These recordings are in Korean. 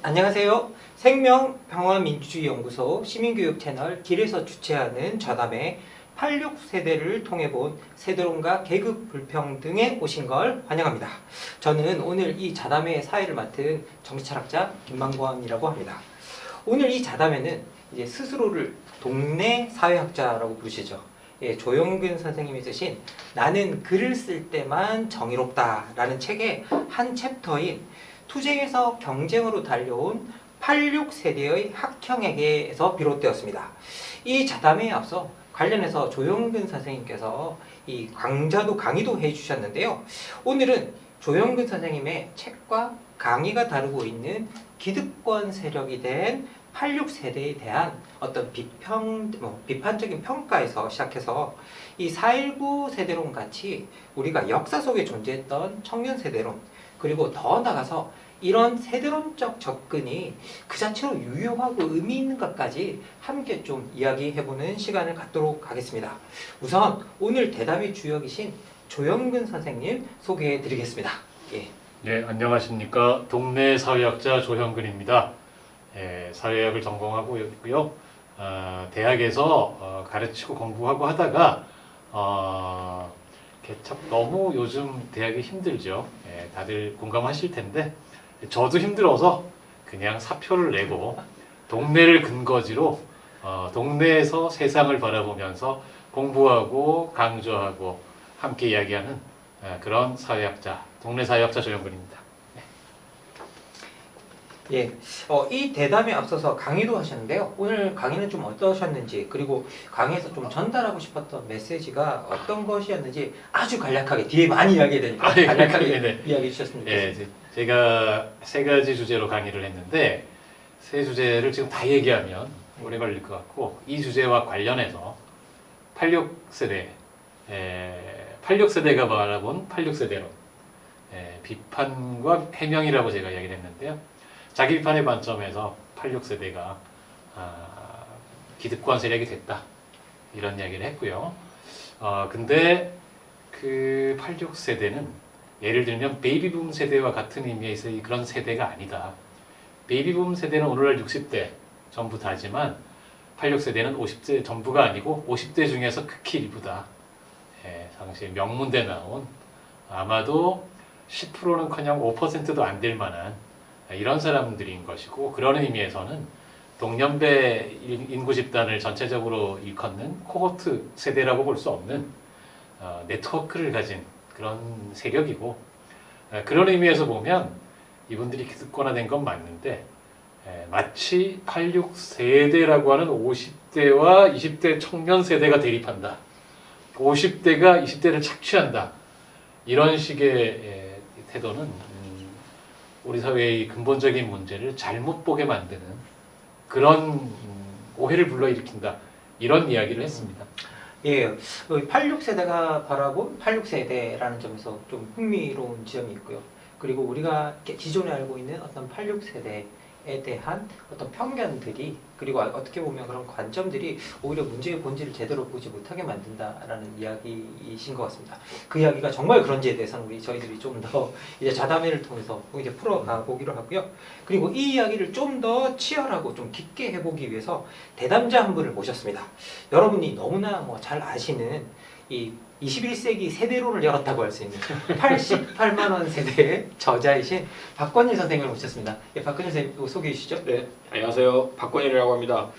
안녕하세요. 생명평화민주주의연구소 시민교육 채널 길에서 주최하는 좌담회 86세대를 통해 본 세대론과 계급 불평등에 오신 걸 환영합니다. 저는 오늘 이 좌담회의 사회를 맡은 정치철학자 김만권이라고 합니다. 오늘 이 좌담회는 이제 스스로를 동네 사회학자라고 부르시죠. 예, 조영근 선생님이 쓰신 나는 글을 쓸 때만 정의롭다라는 책의 한 챕터인 투쟁에서 경쟁으로 달려온 86세대의 학형에게에서 비롯되었습니다. 이 자담회에 앞서 관련해서 조영근 선생님께서 이 강의도 해주셨는데요. 오늘은 조영근 선생님의 책과 강의가 다루고 있는 기득권 세력이 된 86세대에 대한 어떤 비판적인 평가에서 시작해서 이 4.19 세대론 같이 우리가 역사 속에 존재했던 청년 세대론, 그리고 더 나아가서 이런 세대론적 접근이 그 자체로 유효하고 의미 있는 것까지 함께 좀 이야기해보는 시간을 갖도록 하겠습니다. 우선 오늘 대담의 주역이신 조영근 선생님 소개해드리겠습니다. 예. 네, 안녕하십니까. 동네 사회학자 조형근입니다. 사회학을 전공하고 있고요. 대학에서 가르치고 공부하고 하다가 참 너무 요즘 대학이 힘들죠. 다들 공감하실 텐데 저도 힘들어서 그냥 사표를 내고 동네를 근거지로 동네에서 세상을 바라보면서 공부하고 강조하고 함께 이야기하는 그런 사회학자, 동네 사회학자 조영근입니다. 예, 이 대담에 앞서서 강의도 하셨는데요. 오늘 강의는 좀 어떠셨는지, 그리고 강의에서 좀 전달하고 싶었던 메시지가 어떤 것이었는지 아주 간략하게, 뒤에 많이 이야기해야 되니까 간략하게 이야기해 주셨으면 좋겠습니다. 제가 세 가지 주제로 강의를 했는데 세 주제를 지금 다 얘기하면 오래 걸릴 것 같고, 이 주제와 관련해서 86세대가 바라본 86세대론, 비판과 해명이라고 제가 이야기를 했는데요. 자기 비판의 관점에서 86세대가 기득권 세력이 됐다, 이런 이야기를 했고요. 근데 그 86세대는 예를 들면 베이비붐 세대와 같은 의미에서의 그런 세대가 아니다. 베이비붐 세대는 오늘날 60대 전부 다지만 86세대는 50대 전부가 아니고 50대 중에서 극히 일부다. 당시 명문대 나온 아마도 10%는커녕 5%도 안 될 만한 이런 사람들인 것이고, 그런 의미에서는 동년배 인구 집단을 전체적으로 일컫는 코호트 세대라고 볼 수 없는 네트워크를 가진 그런 세력이고, 그런 의미에서 보면 이분들이 기득권화된 건 맞는데, 마치 86세대라고 하는 50대와 20대 청년 세대가 대립한다, 50대가 20대를 착취한다, 이런 식의 태도는 우리 사회의 근본적인 문제를 잘못 보게 만드는 그런 오해를 불러일으킨다, 이런 이야기를 했습니다. 예, 86세대가 바라본 86세대라는 점에서 좀 흥미로운 지점이 있고요. 그리고 우리가 기존에 알고 있는 어떤 86세대에 대한 어떤 편견들이, 그리고 어떻게 보면 그런 관점들이 오히려 문제의 본질을 제대로 보지 못하게 만든다라는 이야기이신 것 같습니다. 그 이야기가 정말 그런지에 대해서는 저희들이 좀 더 이제 자담회를 통해서 이제 풀어가보기로 하고요. 그리고 이 이야기를 좀 더 치열하고 좀 깊게 해보기 위해서 대담자 한 분을 모셨습니다. 여러분이 너무나 잘 아시는 이 21세기 세대론을 열었다고 할 수 있는 88만 원 세대의 저자이신 박권일 선생님을 모셨습니다. 예, 박권일 선생님 소개해 주시죠. 네, 안녕하세요. 박권일이라고 합니다.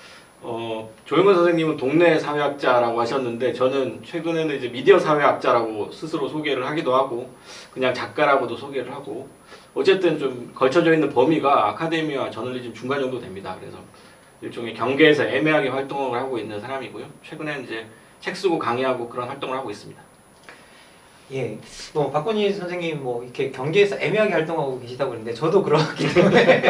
조영근 선생님은 동네 사회학자라고 하셨는데, 저는 최근에는 이제 미디어 사회학자라고 스스로 소개를 하기도 하고, 그냥 작가라고도 소개를 하고, 어쨌든 좀 걸쳐져 있는 범위가 아카데미와 저널리즘 중간 정도 됩니다. 그래서 일종의 경계에서 애매하게 활동을 하고 있는 사람이고요. 최근에는 이제 책 쓰고 강의하고 그런 활동을 하고 있습니다. 예, 박권일 선생님 이렇게 경계에서 애매하게 활동하고 계시다고 그러는데 저도 그렇기 때문에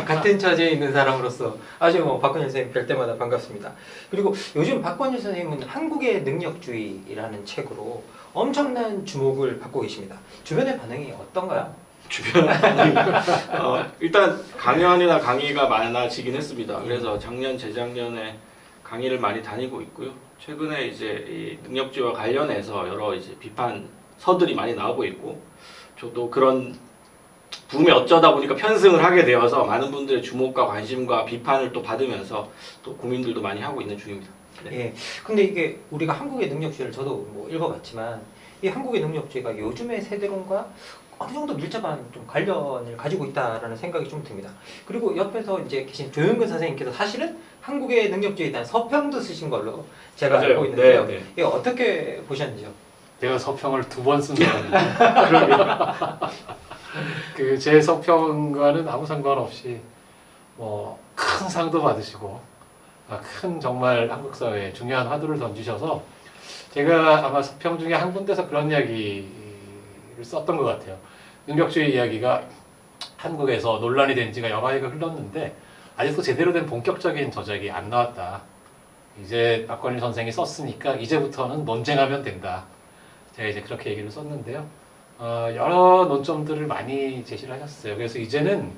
같은 처지에 있는 사람으로서 아주 박권일 선생님 뵐 때마다 반갑습니다. 그리고 요즘 박권일 선생님은 한국의 능력주의라는 책으로 엄청난 주목을 받고 계십니다. 주변의 반응이 어떤가요? 주변 일단 강연이나 강의가 많아지긴 했습니다. 그래서 작년, 재작년에 강의를 많이 다니고 있고요. 최근에 이제 이 능력주의와 관련해서 여러 이제 비판 서들이 많이 나오고 있고, 저도 그런 붐에 어쩌다 보니까 편승을 하게 되어서 많은 분들의 주목과 관심과 비판을 또 받으면서 또 고민들도 많이 하고 있는 중입니다. 네. 예. 근데 이게 우리가 한국의 능력주의를 저도 뭐 읽어봤지만 이 한국의 능력주의가 요즘의 세대론과 어느 정도 밀접한 좀 관련을 가지고 있다라는 생각이 좀 듭니다. 그리고 옆에서 이제 계신 조영근 선생님께서 사실은 한국의 능력주의에 대한 서평도 쓰신 걸로 제가 맞아요. 알고 있는데요. 네, 네. 이거 어떻게 보셨는지요? 내가 서평을 2번 쓴 사람입니다. 그 제 서평과는 아무 상관없이 뭐 큰 상도 받으시고 큰 정말 한국 사회에 중요한 화두를 던지셔서 제가 아마 서평 중에 한 군데서 그런 이야기를 썼던 것 같아요. 능력주의 이야기가 한국에서 논란이 된 지가 여러 해가 흘렀는데 아직도 제대로 된 본격적인 저작이 안 나왔다. 이제 박건일 선생이 썼으니까 이제부터는 논쟁하면 된다. 제가 이제 그렇게 얘기를 썼는데요. 여러 논점들을 많이 제시를 하셨어요. 그래서 이제는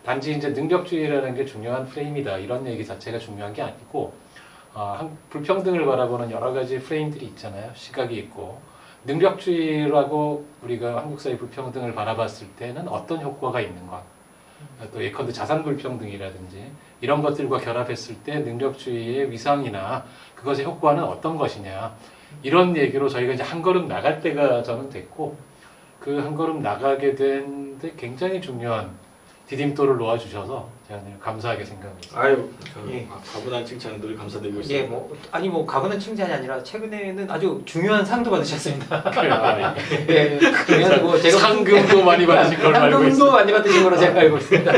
단지 이제 능력주의라는 게 중요한 프레임이다. 이런 얘기 자체가 중요한 게 아니고, 불평등을 바라보는 여러 가지 프레임들이 있잖아요. 시각이 있고. 능력주의라고 우리가 한국 사회 불평등을 바라봤을 때는 어떤 효과가 있는가. 또 예컨대 자산 불평등이라든지 이런 것들과 결합했을 때 능력주의의 위상이나 그것의 효과는 어떤 것이냐. 이런 얘기로 저희가 이제 한 걸음 나갈 때가 저는 됐고, 그 한 걸음 나가게 된데 굉장히 중요한 디딤돌을 놓아주셔서 제가 늘 감사하게 생각합니다. 아유, 예. 가분한 칭찬 늘 감사드리고 예, 있습니다. 뭐 가분한 칭찬이 아니라 최근에는 아주 중요한 상도 받으셨습니다. 아, 예, 중요한 뭐 제가 상금도 많이 받으신 걸로 알고 상금도 있습니다. 많이 받으신 걸로 제가 알고 있습니다.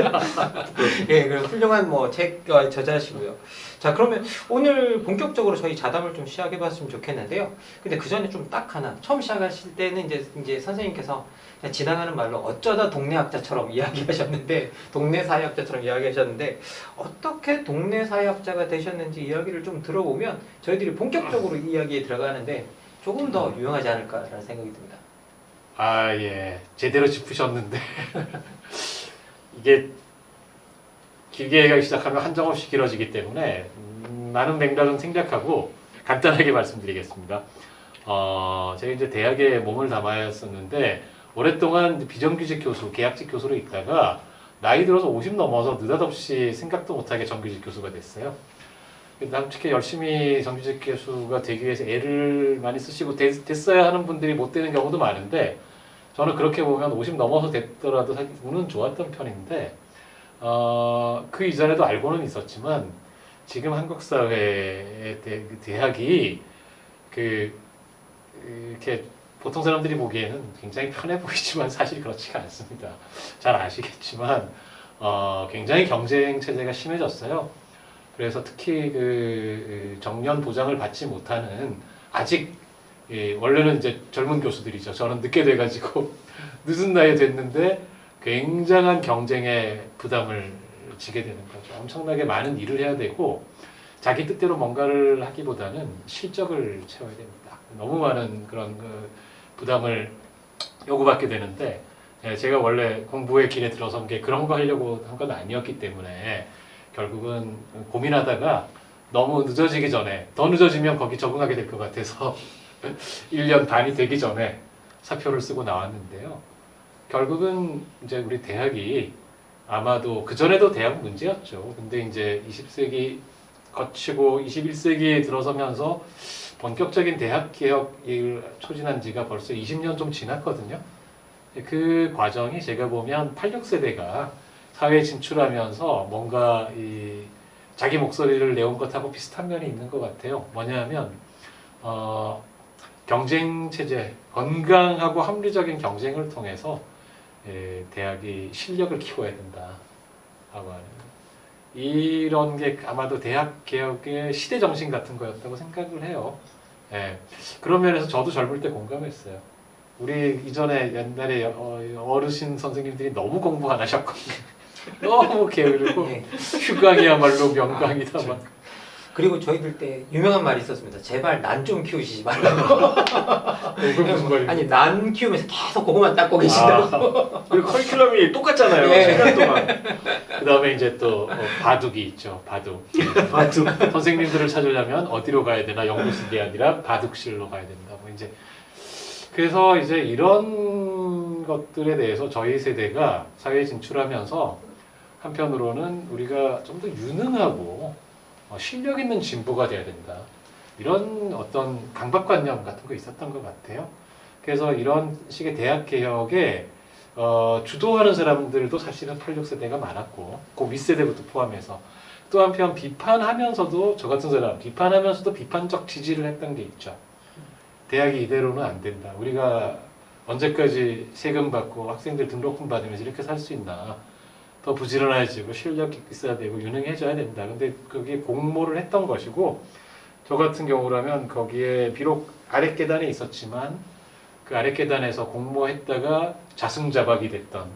예, 그럼 훌륭한 뭐 책 저자시고요. 자, 그러면 오늘 본격적으로 저희 자담을 좀 시작해봤으면 좋겠는데요. 근데 그 전에 좀 딱 하나 처음 시작하실 때는 이제 선생님께서 그냥 지나가는 말로 어쩌다 동네 학자처럼 이야기하셨는데 동네 사회학자처럼 이야기하셨는데 어떻게 동네 사회학자가 되셨는지 이야기를 좀 들어보면 저희들이 본격적으로 이 이야기에 들어가는데 조금 더 유용하지 않을까라는 생각이 듭니다. 아, 예. 제대로 짚으셨는데. 이게 길게 얘기하기 시작하면 한정없이 길어지기 때문에 많은 맥락은 생략하고 간단하게 말씀드리겠습니다. 제가 이제 대학에 몸을 담았었는데 오랫동안 비정규직 교수, 계약직 교수로 있다가 나이 들어서 50 넘어서 느닷없이 생각도 못하게 정규직 교수가 됐어요. 솔직히 열심히 정규직 교수가 되기 위해서 애를 많이 쓰시고 됐어야 하는 분들이 못 되는 경우도 많은데 저는 그렇게 보면 50 넘어서 됐더라도 사실 운은 좋았던 편인데 그 이전에도 알고는 있었지만 지금 한국 사회의 대학이 이렇게 보통 사람들이 보기에는 굉장히 편해 보이지만 사실 그렇지가 않습니다. 잘 아시겠지만 굉장히 경쟁 체제가 심해졌어요. 그래서 특히 정년 보장을 받지 못하는 아직 원래는 이제 젊은 교수들이죠. 저는 늦게 돼가지고 늦은 나이에 됐는데 굉장한 경쟁의 부담을 지게 되는 거죠. 엄청나게 많은 일을 해야 되고 자기 뜻대로 뭔가를 하기보다는 실적을 채워야 됩니다. 너무 많은 그런 부담을 요구받게 되는데 제가 원래 공부의 길에 들어선 게 그런 거 하려고 한 건 아니었기 때문에 결국은 고민하다가 너무 늦어지기 전에 더 늦어지면 거기 적응하게 될 것 같아서 1년 반이 되기 전에 사표를 쓰고 나왔는데요. 결국은 이제 우리 대학이 아마도 그전에도 대학은 문제였죠. 근데 이제 20세기 거치고 21세기에 들어서면서 본격적인 대학 개혁을 초진한 지가 벌써 20년 좀 지났거든요. 그 과정이 제가 보면 86세대가 사회에 진출하면서 뭔가 자기 목소리를 내온 것하고 비슷한 면이 있는 것 같아요. 뭐냐면 경쟁 체제, 건강하고 합리적인 경쟁을 통해서 대학이 실력을 키워야 된다라고 하는 이런 게 아마도 대학 개혁의 시대 정신 같은 거였다고 생각을 해요. 그런 면에서 저도 젊을 때 공감했어요. 우리 이전에 옛날에 어르신 선생님들이 너무 공부 안 하셨거든요. 너무 게으르고 예. 휴강이야말로 명강이다만. 그리고 저희들 때 유명한 말이 있었습니다. 제발 난 좀 키우시지 말라고. 그게 무슨 말이에요? 아니 난 키우면서 계속 그거만 닦고 계신다고. 그리고 커리큘럼이 똑같잖아요. 예. 7년 동안. 그 다음에 이제 또 바둑이 있죠. 바둑. 선생님들을 찾으려면 어디로 가야 되나? 연구실이 아니라 바둑실로 가야 된다. 뭐 이제 그래서 이제 이런 이런 것들에 대해서 저희 세대가 사회에 진출하면서 한편으로는 우리가 좀 더 유능하고 실력 있는 진보가 돼야 된다. 이런 어떤 강박관념 같은 거 있었던 것 같아요. 그래서 이런 식의 대학 개혁에 주도하는 사람들도 사실은 86세대가 많았고 그 윗세대부터 포함해서 또 한편 비판하면서도 저 같은 사람 비판하면서도 비판적 지지를 했던 게 있죠. 대학이 이대로는 안 된다. 우리가 언제까지 세금 받고 학생들 등록금 받으면서 이렇게 살 수 있나. 더 부지런해지고 실력 있어야 되고 유능해져야 된다. 근데 그게 공모를 했던 것이고 저 같은 경우라면 거기에 비록 아랫 계단에 있었지만 그 아랫 계단에서 공모했다가 자승자박이 됐던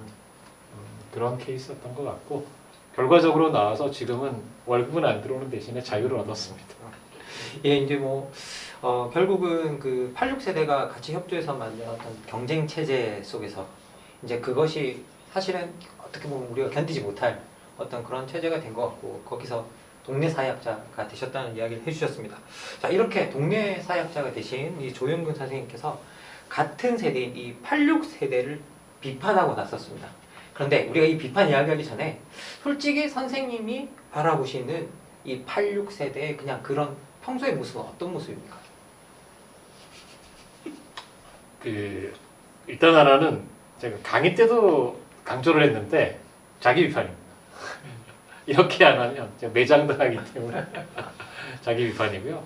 그런 케이스였던 것 같고 결과적으로 나와서 지금은 월급은 안 들어오는 대신에 자유를 얻었습니다. 예, 이제 뭐 결국은 그 86세대가 같이 협조해서 만든 어떤 경쟁 체제 속에서 이제 그것이 사실은 어떻게 보면 우리가 견디지 못할 어떤 그런 체제가 된 것 같고 거기서 동네 사회학자가 되셨다는 이야기를 해주셨습니다. 자, 이렇게 동네 사회학자가 되신 이 조영근 선생님께서 같은 세대인 이 86세대를 비판하고 나섰습니다. 그런데 우리가 이 비판 이야기하기 전에 솔직히 선생님이 바라보시는 이 86세대의 그냥 그런 평소의 모습은 어떤 모습입니까? 일단 하나는 제가 강의 때도 강조를 했는데 자기 비판입니다. 이렇게 안 하면 제가 매장당하기 때문에 자기 비판이고요.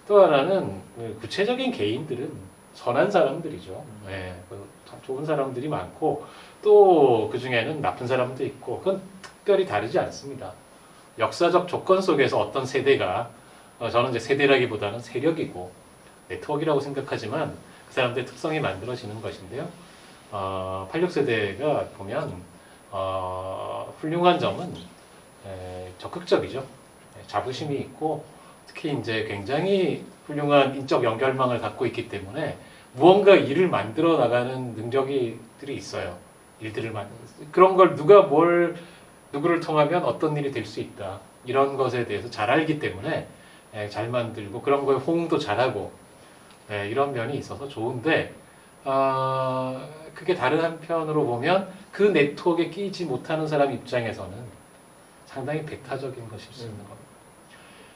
또 하나는 구체적인 개인들은 선한 사람들이죠. 네, 참 좋은 사람들이 많고 또 그 중에는 나쁜 사람도 있고 그건 특별히 다르지 않습니다. 역사적 조건 속에서 어떤 세대가 저는 이제 세대라기보다는 세력이고 네트워크라고 생각하지만 그 사람들의 특성이 만들어지는 것인데요. 86세대가 보면 훌륭한 점은 적극적이죠. 자부심이 있고 특히 이제 굉장히 훌륭한 인적 연결망을 갖고 있기 때문에 무언가 일을 만들어 나가는 능력들이 있어요. 그런 걸 누구를 통하면 어떤 일이 될 수 있다. 이런 것에 대해서 잘 알기 때문에 잘 만들고 그런 거에 호응도 잘하고 이런 면이 있어서 좋은데 그게 다른 한편으로 보면 그 네트워크에 끼지 못하는 사람 입장에서는 상당히 배타적인 것일 수 있는 겁니다.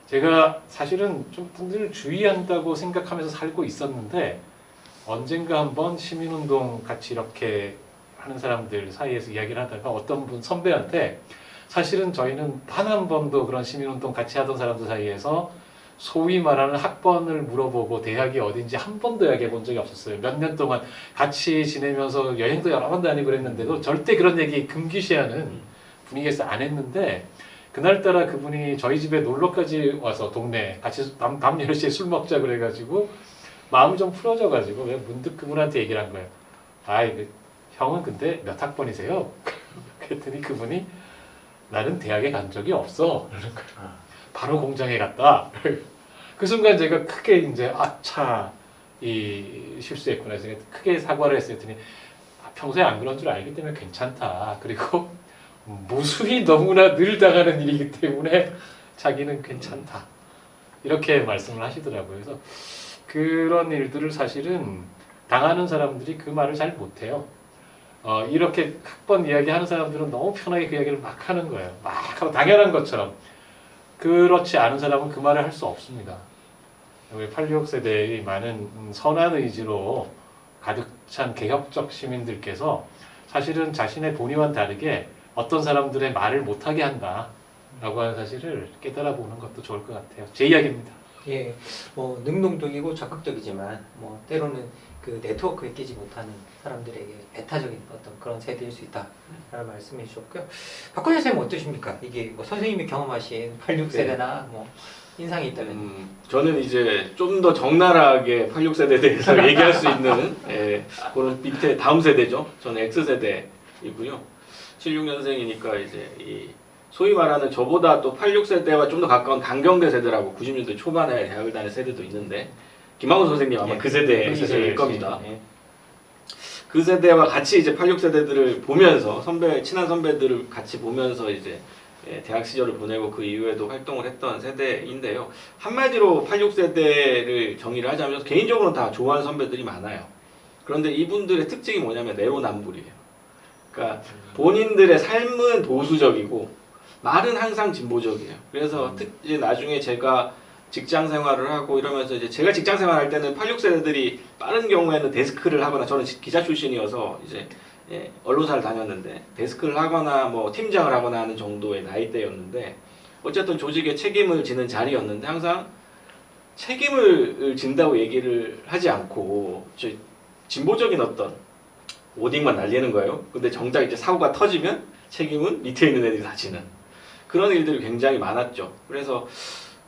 제가 사실은 좀 늘 주의한다고 생각하면서 살고 있었는데 언젠가 한번 시민운동 같이 이렇게 하는 사람들 사이에서 이야기를 하다가 어떤 분 선배한테 사실은 저희는 단 한 번도 그런 시민운동 같이 하던 사람들 사이에서 소위 말하는 학번을 물어보고 대학이 어딘지 한 번도 이야기해 본 적이 없었어요. 몇 년 동안 같이 지내면서 여행도 여러 번 다니고 그랬는데도 절대 그런 얘기 금기시하는 분위기에서 안 했는데 그날따라 그분이 저희 집에 놀러까지 와서 동네 같이 밤 10시에 술 먹자 그래가지고 마음이 좀 풀어져가지고 문득 그분한테 얘기를 한 거예요. 형은 근데 몇 학번이세요? 그랬더니 그분이 나는 대학에 간 적이 없어. 그러는 거예요. 바로 공장에 갔다. 그 순간 제가 크게 이제 이 실수했구나. 제가 크게 사과를 했더니 평소에 안 그런 줄 알기 때문에 괜찮다. 그리고 무수히 너무나 늘 당하는 일이기 때문에 자기는 괜찮다. 이렇게 말씀을 하시더라고요. 그래서 그런 일들을 사실은 당하는 사람들이 그 말을 잘 못해요. 이렇게 학번 이야기하는 사람들은 너무 편하게 그 이야기를 막 하는 거예요. 막 하고 당연한 것처럼. 그렇지 않은 사람은 그 말을 할 수 없습니다. 우리 86세대의 많은 선한 의지로 가득 찬 개혁적 시민들께서 사실은 자신의 본의와는 다르게 어떤 사람들의 말을 못하게 한다라고 하는 사실을 깨달아 보는 것도 좋을 것 같아요. 제 이야기입니다. 예, 뭐 능동적이고 적극적이지만 뭐 때로는 그 네트워크에 끼지 못하는 사람들에게 배타적인 어떤 그런 세대일 수 있다라는 말씀해 주셨고요. 박건희 선생님 어떠십니까? 이게 뭐 선생님이 경험하신 86세대나 뭐 인상이 있다면? 저는 이제 좀 더 적나라하게 86세대에 대해서 얘기할 수 있는 그런 밑에 다음 세대죠. 저는 X세대이고요. 76년생이니까 이제 이 소위 말하는 저보다 또 86세대와 좀 더 가까운 강경대 세대라고 90년대 초반에 대학을 다닐 세대도 있는데 김학훈 선생님 아마 그 세대일 겁니다. 그 세대와 같이 이제 86세대들을 보면서 친한 선배들을 같이 보면서 이제 대학 시절을 보내고 그 이후에도 활동을 했던 세대인데요. 한마디로 86세대를 정의를 하자면 개인적으로는 다 좋아하는 선배들이 많아요. 그런데 이분들의 특징이 뭐냐면 내로남불이에요. 그러니까 본인들의 삶은 보수적이고 말은 항상 진보적이에요. 그래서 이제 나중에 제가 직장 생활을 하고 이러면서 이제 제가 직장 생활할 때는 86세대들이 빠른 경우에는 데스크를 하거나 저는 기자 출신이어서 이제 언론사를 다녔는데 데스크를 하거나 뭐 팀장을 하거나 하는 정도의 나이대였는데 어쨌든 조직에 책임을 지는 자리였는데 항상 책임을 진다고 얘기를 하지 않고 진보적인 어떤 워딩만 날리는 거예요. 근데 정작 이제 사고가 터지면 책임은 밑에 있는 애들이 다 지는 그런 일들이 굉장히 많았죠. 그래서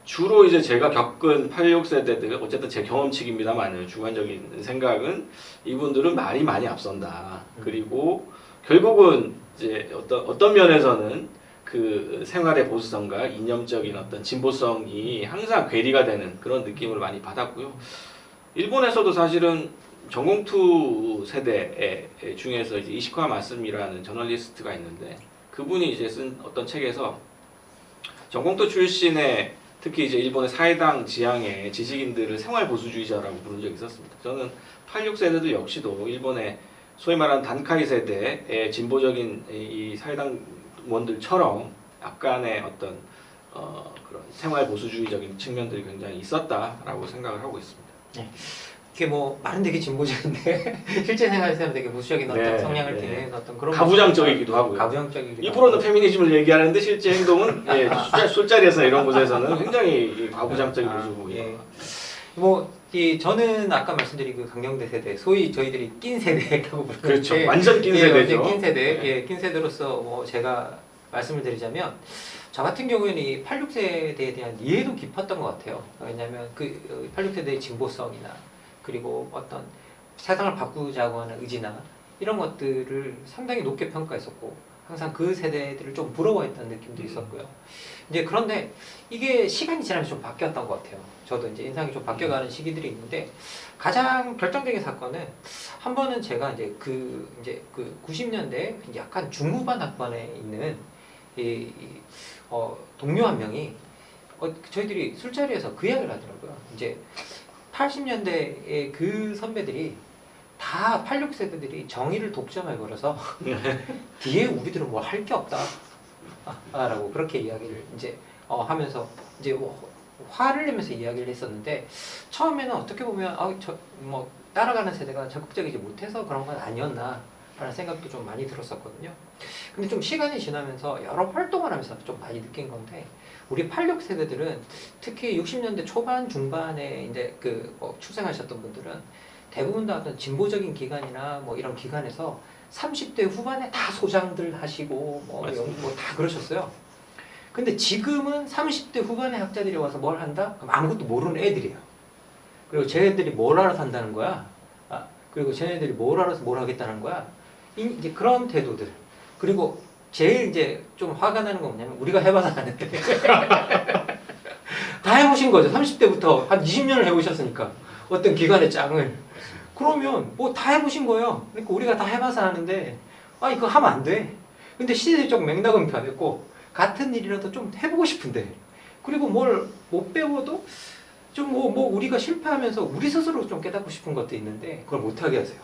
주로 이제 제가 겪은 86세대들, 어쨌든 제 경험칙입니다만 주관적인 생각은 이분들은 말이 많이 앞선다. 그리고 결국은 이제 어떤 면에서는 그 생활의 보수성과 이념적인 어떤 진보성이 항상 괴리가 되는 그런 느낌을 많이 받았고요. 일본에서도 사실은 전공투 세대 중에서 이제 이시카 마스미라는 저널리스트가 있는데 그분이 이제 쓴 어떤 책에서 전공투 출신의 특히 이제 일본의 사회당 지향의 지식인들을 생활 보수주의자라고 부른 적이 있었습니다. 저는 86세대들 역시도 일본의 소위 말하는 단카이 세대의 진보적인 이 사회당원들처럼 약간의 어떤 그런 생활 보수주의적인 측면들이 굉장히 있었다라고 생각을 하고 있습니다. 네. 이게 뭐 말은 되게 진보적인데 실제 생활에서는 되게 보수적인 어떤 네, 성향을 네. 띠는 어떤 그런 가부장적이기도 하고요. 가부장적이기도 입으로는 페미니즘을 얘기하는데 실제 행동은 술자리에서 이런 곳에서는 굉장히 가부장적인 아, 모습을 보이고 예. 뭐 저는 아까 말씀드린 그 강경대 세대, 소위 저희들이 낀 세대라고 부르는데 그렇죠. 완전 낀 예, 세대죠. 완전 낀 세대, 네. 예, 낀 세대로서 뭐 제가 말씀을 드리자면 저 같은 경우에는 이 86세대에 대한 이해도 깊었던 것 같아요. 왜냐하면 그 86세대의 진보성이나 그리고 어떤 세상을 바꾸자고 하는 의지나 이런 것들을 상당히 높게 평가했었고 항상 그 세대들을 좀 부러워했던 느낌도 있었고요. 이제 그런데 이게 시간이 지나면서 좀 바뀌었던 것 같아요. 저도 이제 인상이 좀 바뀌어가는 시기들이 있는데 가장 결정적인 사건은 한 번은 제가 이제 그 90년대 약간 중후반 학번에 있는 동료 한 명이 저희들이 술자리에서 그 이야기를 하더라고요. 이제 80년대의 그 선배들이 다 86세대들이 정의를 독점해 버려서 뒤에 우리들은 뭐 할 게 없다 라고 그렇게 이야기를 이제 하면서 이제 화를 내면서 이야기를 했었는데 처음에는 어떻게 보면 뭐 따라가는 세대가 적극적이지 못해서 그런 건 아니었나 라는 생각도 좀 많이 들었었거든요. 근데 좀 시간이 지나면서 여러 활동을 하면서 좀 많이 느낀 건데 우리 86세대들은 특히 60년대 초반 중반에 이제 출생하셨던 분들은 대부분 다 어떤 진보적인 기관이나 뭐 이런 기관에서 30대 후반에 다 소장들 하시고 뭐 다 그러셨어요. 근데 지금은 30대 후반의 학자들이 와서 뭘 한다? 그럼 아무것도 모르는 애들이에요. 그리고 쟤네들이 뭘 알아서 한다는 거야? 그리고 쟤네들이 뭘 알아서 뭘 하겠다는 거야? 이제 그런 태도들. 그리고 제일 이제 좀 화가 나는 건 뭐냐면 우리가 해봐서 아는데 다 해보신 거죠. 30대부터 한 20년을 해보셨으니까 어떤 기관의 짱을. 그러면 뭐 다 해보신 거예요. 그러니까 우리가 다 해봐서 아는데 이거 하면 안 돼. 근데 시대적 맥락은 변했고 같은 일이라도 좀 해보고 싶은데 그리고 뭘 못 배워도 좀 뭐 우리가 실패하면서 우리 스스로 좀 깨닫고 싶은 것도 있는데 그걸 못하게 하세요.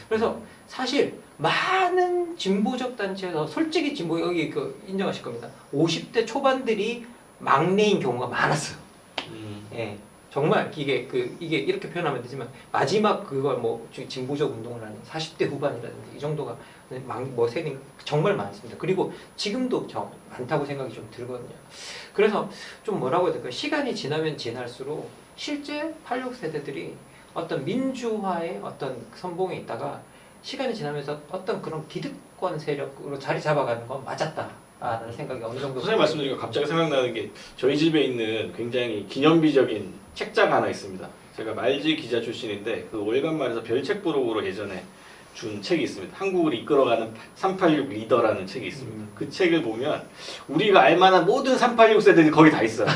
그래서 사실 많은 진보적 단체에서 솔직히 진보 여기 인정하실 겁니다. 50대 초반들이 막내인 경우가 많았어요. 예, 정말 이게 이렇게 표현하면 되지만 마지막 그걸 뭐 진보적 운동을 하는 40대 후반이라든지 이 정도가 세대 정말 많습니다. 그리고 지금도 많다고 생각이 좀 들거든요. 그래서 좀 뭐라고 해야 될까요? 시간이 지나면 지날수록 실제 86세대들이 어떤 민주화의 어떤 선봉에 있다가 시간이 지나면서 어떤 그런 기득권 세력으로 자리 잡아가는 건 맞았다라는 생각이 어느 정도. 선생님 말씀드리니까 갑자기 생각나는 게 저희 집에 있는 굉장히 기념비적인 책자가 하나 있습니다. 제가 말지 기자 출신인데 그 월간말에서 별책 부록으로 예전에 준 책이 있습니다. 한국을 이끌어가는 386 리더라는 책이 있습니다. 그 책을 보면 우리가 알만한 모든 386 세대들이 거기 다 있어요.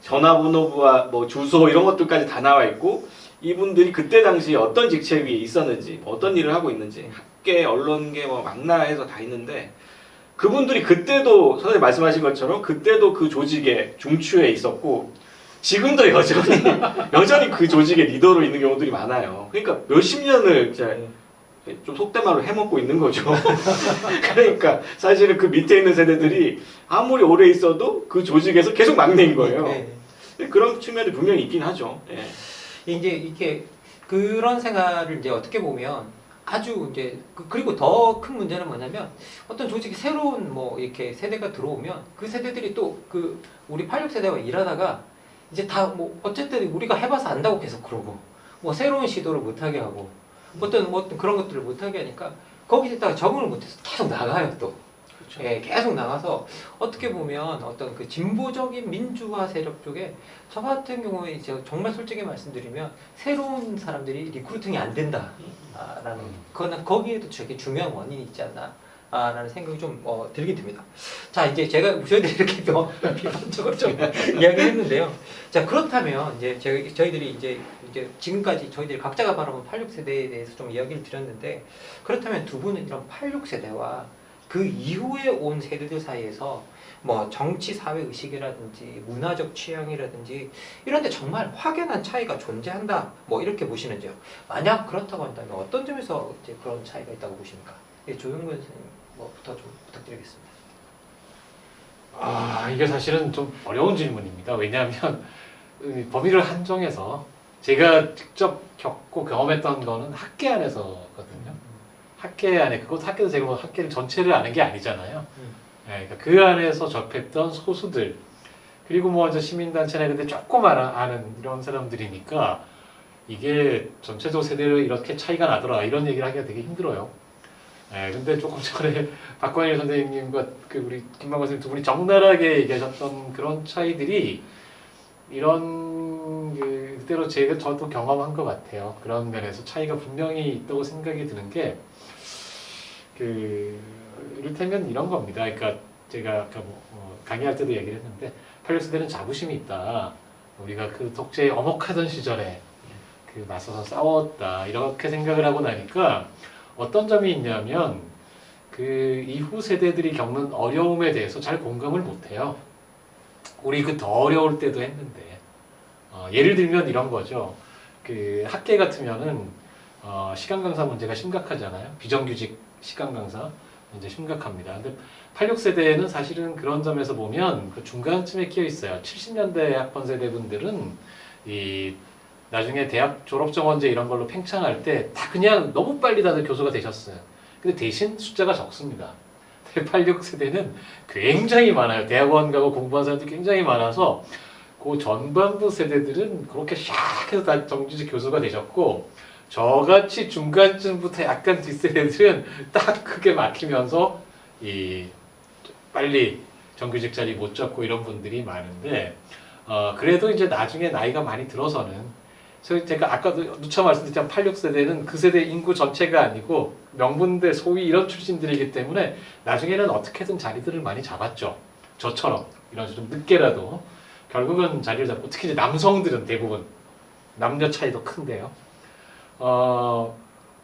전화번호부와 뭐 주소 이런 것들까지 다 나와 있고 이분들이 그때 당시에 어떤 직책이 있었는지 어떤 일을 하고 있는지 학계, 언론계 뭐 망라해서 다 있는데 그분들이 그때도 선생님 말씀하신 것처럼 그때도 그 조직의 중추에 있었고 지금도 여전히 그 조직의 리더로 있는 경우들이 많아요. 그러니까 몇십 년을 이제 좀 속된 말로 해먹고 있는 거죠. 그러니까 사실은 그 밑에 있는 세대들이 아무리 오래 있어도 그 조직에서 계속 막내인 거예요. 그런 측면이 분명히 있긴 하죠. 예. 이제 이렇게 그런 생활을 이제 어떻게 보면 아주 이제 그리고 더 큰 문제는 뭐냐면 어떤 조직이 새로운 뭐 이렇게 세대가 들어오면 그 세대들이 또 그 우리 86세대와 일하다가 이제 다 뭐 어쨌든 우리가 해봐서 안다고 계속 그러고 뭐 새로운 시도를 못하게 하고 어떤 그런 것들을 못하게 하니까 거기에다가 적응을 못해서 계속 나가요 또. 그렇죠. 예, 계속 나가서 어떻게 보면 어떤 그 진보적인 민주화 세력 쪽에 저 같은 경우에 이제 정말 솔직히 말씀드리면 새로운 사람들이 리크루팅이 안 된다라는 그거는 거기에도 되게 중요한 원인이 있지 않나. 라는 생각이 좀 들게 됩니다. 자, 이제 제가 저희들이 이렇게 비판적으로 좀 이야기했는데요. 자, 그렇다면 이제 저희들이 이제 지금까지 저희들이 각자가 바라본 86세대에 대해서 좀 이야기를 드렸는데 그렇다면 두 분은 이런 86세대와 그 이후에 온 세대들 사이에서 뭐 정치 사회 의식이라든지 문화적 취향이라든지 이런 데 정말 확연한 차이가 존재한다. 뭐 이렇게 보시는지요. 만약 그렇다고 한다면 어떤 점에서 이제 그런 차이가 있다고 보십니까? 예, 조용근 선생님 뭐부터 좀 부탁드리겠습니다. 이게 사실은 좀 어려운 질문입니다. 왜냐하면 범위를 한정해서 제가 직접 겪고 경험했던 거는 학계 안에서거든요. 학계 안에 그것도 학교도 제가 뭐 학계를 전체를 아는 게 아니잖아요. 네, 그러니까 그 안에서 접했던 소수들 그리고 뭐 이제 시민단체나 이런 데 조금 아는 이런 사람들이니까 이게 전체적 세대로 이렇게 차이가 나더라 이런 얘기를 하기가 되게 힘들어요. 네, 근데 조금 전에 박광일 선생님과 그 우리 김만관 선생님 두 분이 적나라하게 얘기하셨던 그런 차이들이 이런 그대로 저도 경험한 것 같아요. 그런 면에서 차이가 분명히 있다고 생각이 드는 게 이를테면 이런 겁니다. 그러니까 제가 아까 강의할 때도 얘기를 했는데 86세대는 자부심이 있다. 우리가 그 독재에 엄혹하던 시절에 그 맞서서 싸웠다. 이렇게 생각을 하고 나니까 어떤 점이 있냐면 그 이후 세대들이 겪는 어려움에 대해서 잘 공감을 못해요. 우리 그 더 어려울 때도 했는데 예를 들면 이런 거죠. 그 학계 같으면은 시간 강사 문제가 심각하잖아요. 비정규직 시간 강사 문제 심각합니다. 근데 86세대는 사실은 그런 점에서 보면 그 중간쯤에 끼어 있어요. 70년대 학번 세대 분들은 나중에 대학 졸업 정원제 이런 걸로 팽창할 때 다 그냥 너무 빨리 다들 교수가 되셨어요. 근데 대신 숫자가 적습니다. 86세대는 굉장히 많아요. 대학원 가고 공부한 사람들이 굉장히 많아서 그 전반부 세대들은 그렇게 샥 해서 다 정규직 교수가 되셨고 저같이 중간쯤부터 약간 뒷세대들은 딱 크게 막히면서 빨리 정규직 자리 못 잡고 이런 분들이 많은데 그래도 이제 나중에 나이가 많이 들어서는 제가 아까도 누차 말씀드렸지만 86세대는 그 세대 인구 전체가 아니고 명문대 소위 이런 출신들이기 때문에 나중에는 어떻게든 자리들을 많이 잡았죠. 저처럼 이런 좀 늦게라도 결국은 자리를 잡고 특히 이제 남성들은 대부분 남녀 차이도 큰데요.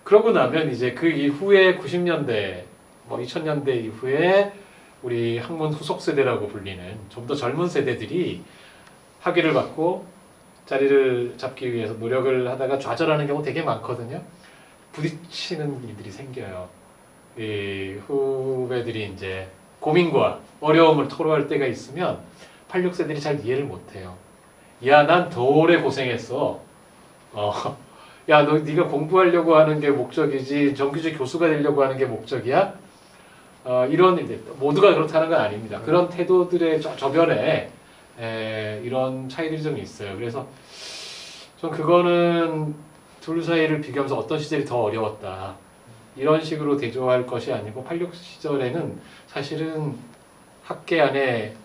그러고 나면 이제 그 이후에 90년대, 뭐 2000년대 이후에 우리 학문 후속 세대라고 불리는 좀 더 젊은 세대들이 학위를 받고 자리를 잡기 위해서 노력을 하다가 좌절하는 경우 되게 많거든요. 부딪히는 일들이 생겨요. 이 후배들이 이제 고민과 어려움을 토로할 때가 있으면 86세들이 잘 이해를 못해요. 야, 난 더 오래 고생했어. 야, 네가 공부하려고 하는 게 목적이지 정규직 교수가 되려고 하는 게 목적이야? 이런 일들 모두가 그렇다는 건 아닙니다. 그런 태도들의 저변에 이런 차이들이 좀 있어요. 그래서 좀 그거는 둘 사이를 비교하면서 어떤 시절이 더 어려웠다. 이런 식으로 대조할 것이 아니고 86 시절에는 사실은 학계 안에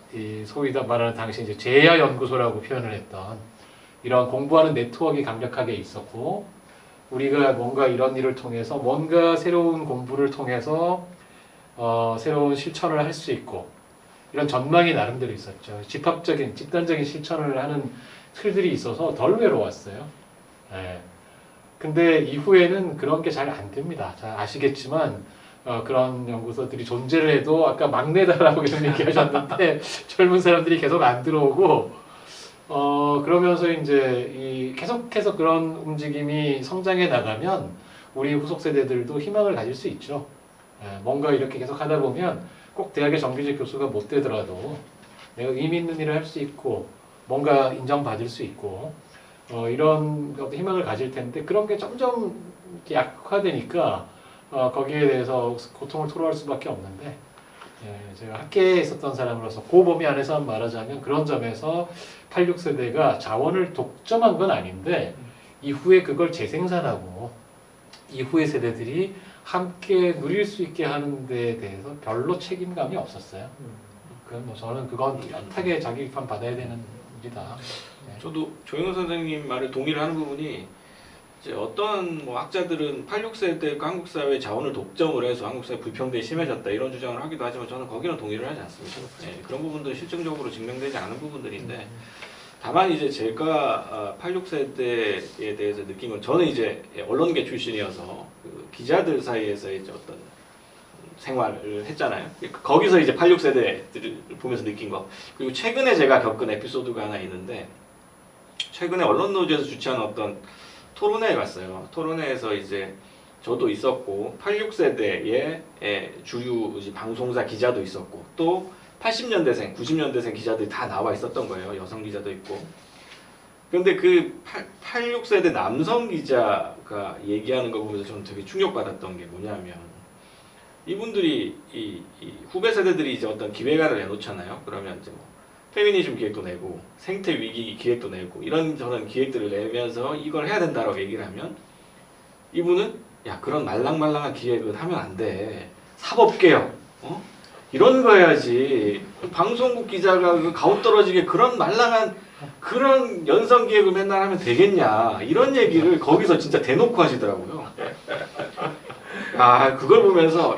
소위 말하는 당시 이제 제야 연구소라고 표현을 했던 이런 공부하는 네트워크가 강력하게 있었고 우리가 뭔가 이런 일을 통해서 뭔가 새로운 공부를 통해서 새로운 실천을 할 수 있고 이런 전망이 나름대로 있었죠. 집합적인, 집단적인 실천을 하는 틀들이 있어서 덜 외로웠어요. 네. 근데 이후에는 그런 게 잘 안 됩니다. 잘 아시겠지만 그런 연구소들이 존재를 해도 아까 막내다라고 이런 얘기하셨는데 젊은 사람들이 계속 안 들어오고 그러면서 이제 계속해서 그런 움직임이 성장해 나가면 우리 후속 세대들도 희망을 가질 수 있죠. 뭔가 이렇게 계속 하다 보면 꼭 대학의 정규직 교수가 못 되더라도 내가 의미 있는 일을 할 수 있고 뭔가 인정받을 수 있고 이런 어떤 희망을 가질 텐데 그런 게 점점 이렇게 약화되니까 거기에 대해서 고통을 토로할 수밖에 없는데 제가 학계에 있었던 사람으로서 그 범위 안에서 말하자면 그런 점에서 86세대가 자원을 독점한 건 아닌데 이후에 그걸 재생산하고 이후의 세대들이 함께 누릴 수 있게 하는 데에 대해서 별로 책임감이 없었어요. 저는 그건 뚜렷하게 자기 비판 받아야 되는 일이다. 저도 조영호 선생님 말에 동의를 하는 부분이 이제 어떤 뭐 학자들은 86세대 한국 사회 자원을 독점을 해서 한국 사회 불평등이 심해졌다 이런 주장을 하기도 하지만 저는 거기는 동의를 하지 않습니다. 그런 부분들은 실증적으로 증명되지 않은 부분들인데 다만 이제 제가 86세대에 대해서 느낀 건 저는 이제 언론계 출신이어서 그 기자들 사이에서 이제 어떤 생활을 했잖아요. 거기서 이제 86세대들을 보면서 느낀 거. 그리고 최근에 제가 겪은 에피소드가 하나 있는데 최근에 언론노조에서 주최한 어떤 토론회에 갔어요. 토론회에서 이제 저도 있었고 86세대의 주류 방송사 기자도 있었고 또 80년대생, 90년대생 기자들이 다 나와 있었던 거예요. 여성 기자도 있고. 그런데 그 86세대 남성 기자가 얘기하는 거 보면서 저는 되게 충격받았던 게 뭐냐면 이분들이 이 후배 세대들이 이제 어떤 기획안을 내놓잖아요. 그러면 이제 뭐 페미니즘 기획도 내고 생태 위기 기획도 내고 이런 저런 기획들을 내면서 이걸 해야 된다라고 얘기를 하면 이분은 야 그런 말랑말랑한 기획은 하면 안 돼. 사법개혁 이런 거 해야지. 방송국 기자가 그 가오떨어지게 그런 말랑한 그런 연성 기획을 맨날 하면 되겠냐 이런 얘기를 거기서 진짜 대놓고 하시더라고요. 아 그걸 보면서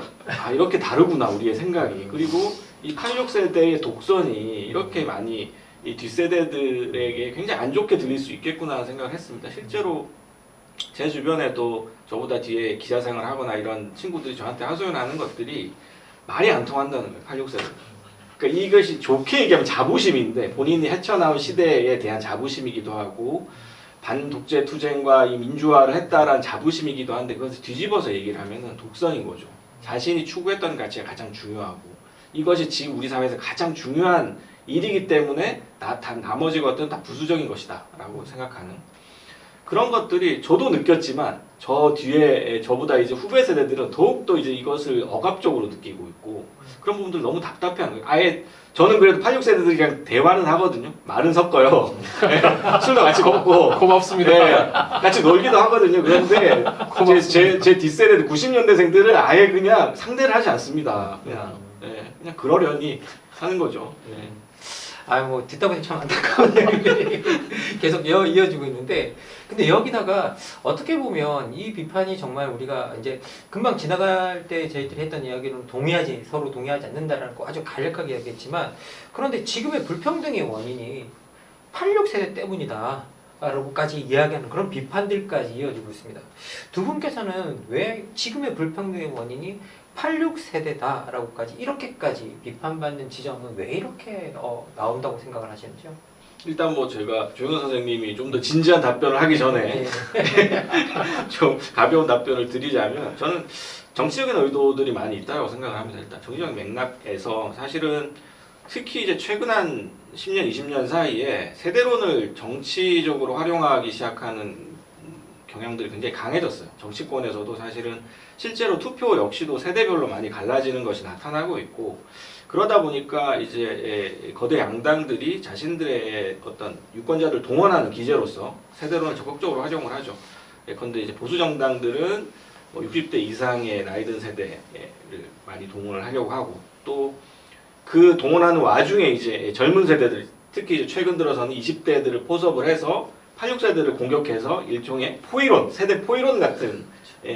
이렇게 다르구나 우리의 생각이. 그리고 이 86세대의 독선이 이렇게 많이 이 뒷세대들에게 굉장히 안 좋게 들릴 수 있겠구나 생각을 했습니다. 실제로 제 주변에도 저보다 뒤에 기자 생활을 하거나 이런 친구들이 저한테 하소연하는 것들이 말이 안 통한다는 거예요. 86세대. 그러니까 이것이 좋게 얘기하면 자부심인데 본인이 헤쳐나온 시대에 대한 자부심이기도 하고 반독재 투쟁과 이 민주화를 했다라는 자부심이기도 한데 그것을 뒤집어서 얘기를 하면은 독선인 거죠. 자신이 추구했던 가치가 가장 중요하고 이것이 지금 우리 사회에서 가장 중요한 일이기 때문에 나머지 것들은 다 부수적인 것이다 라고 생각하는 그런 것들이 저도 느꼈지만 저 뒤에 저보다 이제 후배 세대들은 더욱더 이제 이것을 억압적으로 느끼고 있고 그런 부분들 너무 답답해하는 거예요. 아예 저는 그래도 86세대들이랑 대화는 하거든요. 말은 섞어요. 술도 같이 먹고 고맙습니다. 네, 같이 놀기도 하거든요. 그런데 제 뒷세대들 90년대생들은 아예 그냥 상대를 하지 않습니다. 그냥 그러려니 하는 거죠. 뭐 듣다 보니 참 안타까운 이야기들이 계속 이어지고 있는데 근데 여기다가 어떻게 보면 이 비판이 정말 우리가 이제 금방 지나갈 때 저희들이 했던 이야기로는 서로 동의하지 않는다라는 거 아주 간략하게 이야기했지만 그런데 지금의 불평등의 원인이 86세대 때문이다 라고까지 이야기하는 그런 비판들까지 이어지고 있습니다. 두 분께서는 왜 지금의 불평등의 원인이 86세대다라고까지 이렇게까지 비판받는 지점은 왜 이렇게 나온다고 생각을 하시는지요? 일단 뭐 제가 조영선 선생님이 좀 더 진지한 답변을 하기 전에 좀 가벼운 답변을 드리자면 저는 정치적인 의도들이 많이 있다고 생각을 합니다. 일단 정치적 맥락에서 사실은 특히 이제 최근 한 10년, 20년 사이에 세대론을 정치적으로 활용하기 시작하는 경향들이 굉장히 강해졌어요. 정치권에서도 사실은 실제로 투표 역시도 세대별로 많이 갈라지는 것이 나타나고 있고 그러다 보니까 이제 거대 양당들이 자신들의 어떤 유권자를 동원하는 기제로서 세대론을 적극적으로 활용을 하죠. 예컨대 이제 보수 정당들은 60대 이상의 나이든 세대를 많이 동원을 하려고 하고 또 그 동원하는 와중에 이제 젊은 세대들 특히 이제 최근 들어서는 20대들을 포섭을 해서 86세대를 공격해서 일종의 포이론, 세대 포이론 같은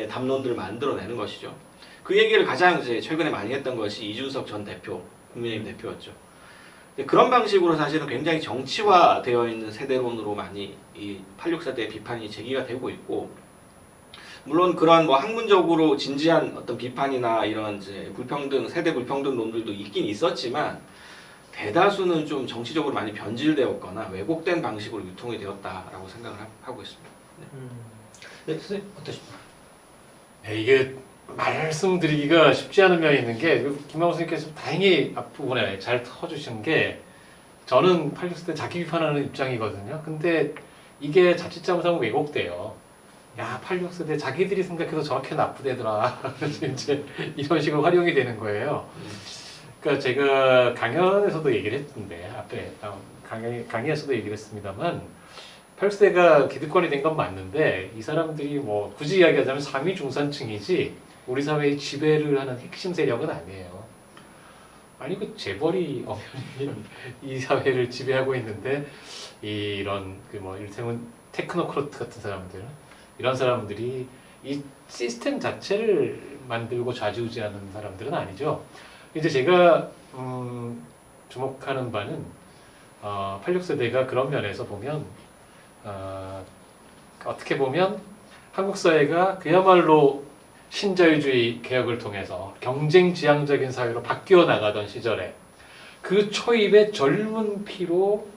담론들을 만들어내는 것이죠. 그 얘기를 가장 이제 최근에 많이 했던 것이 이준석 전 대표, 국민의힘 대표였죠. 그런 방식으로 사실은 굉장히 정치화되어 있는 세대론으로 많이 이 86세대의 비판이 제기가 되고 있고, 물론 그런 뭐 학문적으로 진지한 어떤 비판이나 이런 이제 세대 불평등론들도 있긴 있었지만, 대다수는 좀 정치적으로 많이 변질되었거나 왜곡된 방식으로 유통이 되었다라고 생각을 하고 있습니다. 네, 선생님 어떠십니까? 네, 이게 말씀드리기가 쉽지 않은 면이 있는 게 김만호 선생님께서 다행히 앞부분에 잘 터주신 게 저는 86세대 자기 비판하는 입장이거든요. 근데 이게 자칫 잘못하면 왜곡돼요. 야, 86세대 자기들이 생각해도 저렇게 나쁘대더라. 그래서 이제 이런 식으로 활용이 되는 거예요. 그러니까 제가 강연에서도 얘기를 했는데 앞에 강의에서도 얘기를 했습니다만 86세대가 기득권이 된 건 맞는데 이 사람들이 뭐 굳이 이야기하자면 상위 중산층이지 우리 사회의 지배를 하는 핵심 세력은 아니에요. 아니 그 재벌이 엄연히 이 사회를 지배하고 있는데 이런 그 뭐 이를테면 테크노크라트 같은 사람들 이런 사람들이 이 시스템 자체를 만들고 좌지우지하는 사람들은 아니죠. 이제 제가 주목하는 바는 86세대가 그런 면에서 보면 어떻게 보면 한국 사회가 그야말로 신자유주의 개혁을 통해서 경쟁 지향적인 사회로 바뀌어 나가던 시절에 그 초입의 젊은 피로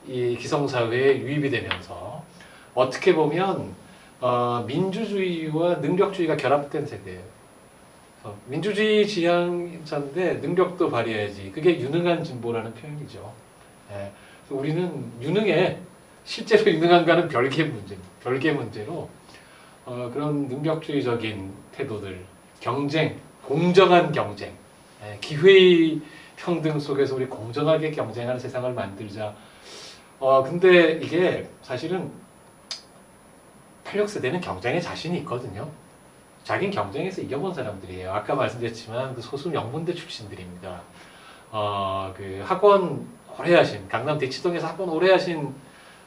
이 기성사회에 유입이 되면서 어떻게 보면 민주주의와 능력주의가 결합된 세대예요. 민주주의 지향자인데 능력도 발휘해야지. 그게 유능한 진보라는 표현이죠. 예. 우리는 유능해. 실제로 유능한가는 별개 문제로 그런 능력주의적인 태도들, 경쟁, 공정한 경쟁, 기회의 평등 속에서 우리 공정하게 경쟁하는 세상을 만들자. 근데 이게 사실은 86세대는 경쟁에 자신이 있거든요. 자긴 경쟁에서 이겨본 사람들이에요. 아까 말씀드렸지만 그 소수 명문대 출신들입니다. 그 학원 오래 하신, 강남 대치동에서 학원 오래 하신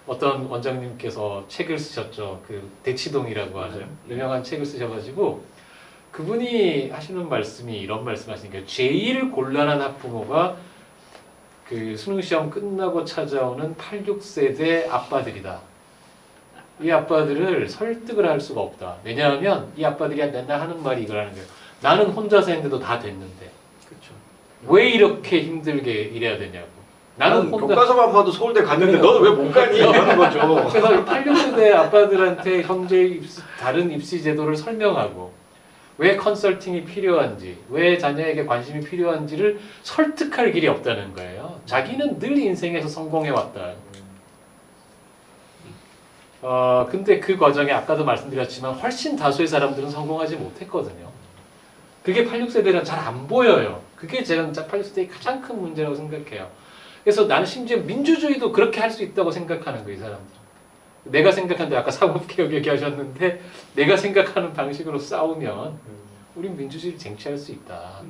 어떤 원장님께서 책을 쓰셨죠. 그 대치동이라고 하는 유명한 책을 쓰셔가지고 그분이 하시는 말씀이 이런 말씀하시는 게 제일 곤란한 학부모가 그 수능 시험 끝나고 찾아오는 86세대 아빠들이다. 이 아빠들을 설득을 할 수가 없다. 왜냐하면 이 아빠들이 맨날 하는 말이 이거라는 거예요. 나는 혼자서 했는데도 다 됐는데 그렇죠. 왜 이렇게 힘들게 일해야 되냐고. 나는 혼자 교과서만 봐도 서울대 갔는데 너는 왜 못 가니? 이러는 거죠. 그래서 86세대 아빠들한테 현재 다른 입시 제도를 설명하고 왜 컨설팅이 필요한지, 왜 자녀에게 관심이 필요한지를 설득할 길이 없다는 거예요. 자기는 늘 인생에서 성공해 왔다. 근데 그 과정에 아까도 말씀드렸지만 훨씬 다수의 사람들은 성공하지 못했거든요. 그게 86세대는 잘 안 보여요. 그게 제가 86세대의 가장 큰 문제라고 생각해요. 그래서 나는 심지어 민주주의도 그렇게 할 수 있다고 생각하는 거예요, 이 사람들. 내가 생각하는데 아까 사법개혁 얘기하셨는데 내가 생각하는 방식으로 싸우면 우린 민주주의를 쟁취할 수 있다.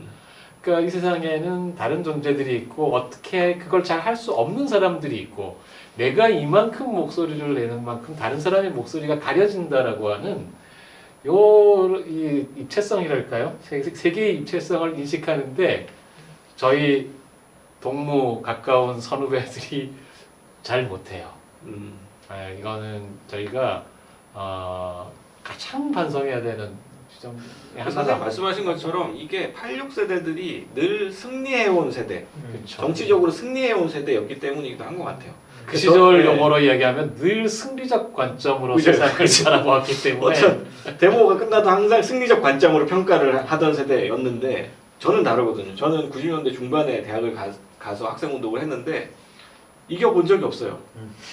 그러니까 이 세상에는 다른 존재들이 있고 어떻게 그걸 잘 할 수 없는 사람들이 있고 내가 이만큼 목소리를 내는 만큼 다른 사람의 목소리가 가려진다라고 하는 이 입체성이랄까요? 세계의 입체성을 인식하는데 저희 동무 가까운 선후배들이 잘 못해요. 이거는 저희가 가장 반성해야 되는 지점의 선생님 하나다. 말씀하신 것처럼 이게 86세대들이 늘 승리해온 세대, 그렇죠. 정치적으로 승리해온 세대였기 때문이기도 한 것 같아요. 그 시절 네. 용어로 이야기하면 늘 승리적 관점으로 그죠. 세상을 바라보았기 때문에 어떤 데모가 끝나도 항상 승리적 관점으로 평가를 하던 세대였는데 저는 다르거든요. 저는 90년대 중반에 대학을 가서 학생운동을 했는데 이겨본 적이 없어요.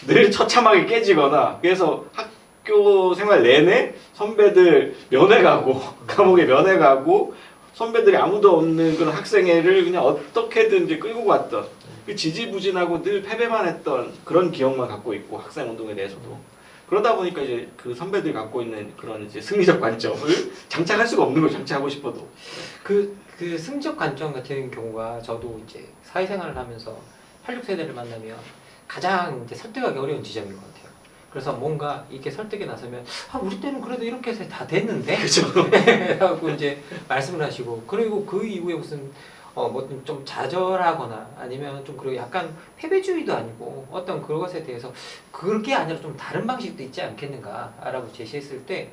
늘 처참하게 깨지거나 그래서 학교 생활 내내 선배들 면회 가고 감옥에 면회 가고 선배들이 아무도 없는 그런 학생회를 그냥 어떻게든 이제 끌고 갔던 그 지지부진하고 늘 패배만 했던 그런 기억만 갖고 있고 학생운동에 대해서도 그러다 보니까 이제 그 선배들이 갖고 있는 그런 이제 승리적 관점을 장착할 수가 없는 거예요. 장착하고 싶어도. 그 승적 관점 같은 경우가 저도 이제 사회생활을 하면서 86세대를 만나면 가장 이제 설득하기 어려운 지점인 것 같아요. 그래서 뭔가 이렇게 설득에 나서면 우리 때는 그래도 이렇게 해서 다 됐는데 그렇죠. 하고 이제 말씀을 하시고 그리고 그 이후에 무슨 뭐 좀 좌절하거나 아니면 좀 그리고 약간 패배주의도 아니고 어떤 그것에 대해서 그게 아니라 좀 다른 방식도 있지 않겠는가라고 제시했을 때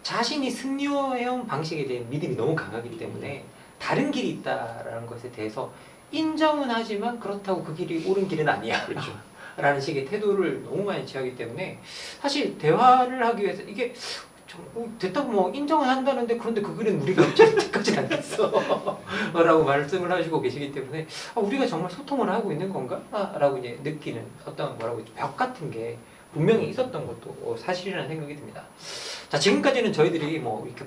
자신이 승리해온 방식에 대한 믿음이 너무 강하기 때문에 다른 길이 있다라는 것에 대해서 인정은 하지만 그렇다고 그 길이 옳은 길은 아니야. 그렇죠. 라는 식의 태도를 너무 많이 취하기 때문에 사실 대화를 하기 위해서 이게 됐다고 뭐 인정은 한다는데 그런데 그 글은 우리가 어찌까지 안 됐어 라고 말씀을 하시고 계시기 때문에 우리가 정말 소통을 하고 있는 건가? 라고 이제 느끼는 어떤 뭐라고 벽 같은 게 분명히 있었던 것도 사실이라는 생각이 듭니다. 자, 지금까지는 저희들이 뭐 이렇게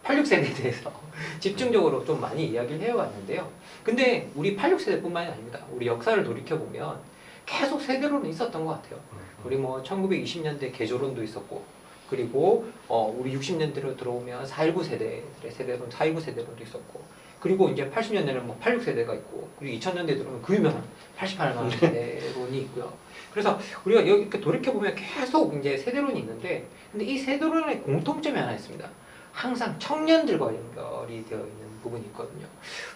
86세대에 대해서 집중적으로 좀 많이 이야기를 해왔는데요. 근데 우리 86세대뿐만이 아닙니다. 우리 역사를 돌이켜보면 계속 세대로는 있었던 것 같아요. 우리 뭐 1920년대 개조론도 있었고, 그리고 우리 60년대로 들어오면 4.19 세대들의 세대론, 4.29 세대론도 있었고, 그리고 이제 80년대는 뭐 86세대가 있고, 그리고 2000년대 들어오면 그 유명한 88만 세대론이 있고요. 그래서 우리가 여기 이렇게 돌이켜보면 계속 이제 세대론이 있는데, 근데 이 세대론의 공통점이 하나 있습니다. 항상 청년들과 연결이 되어 있는 부분이 있거든요.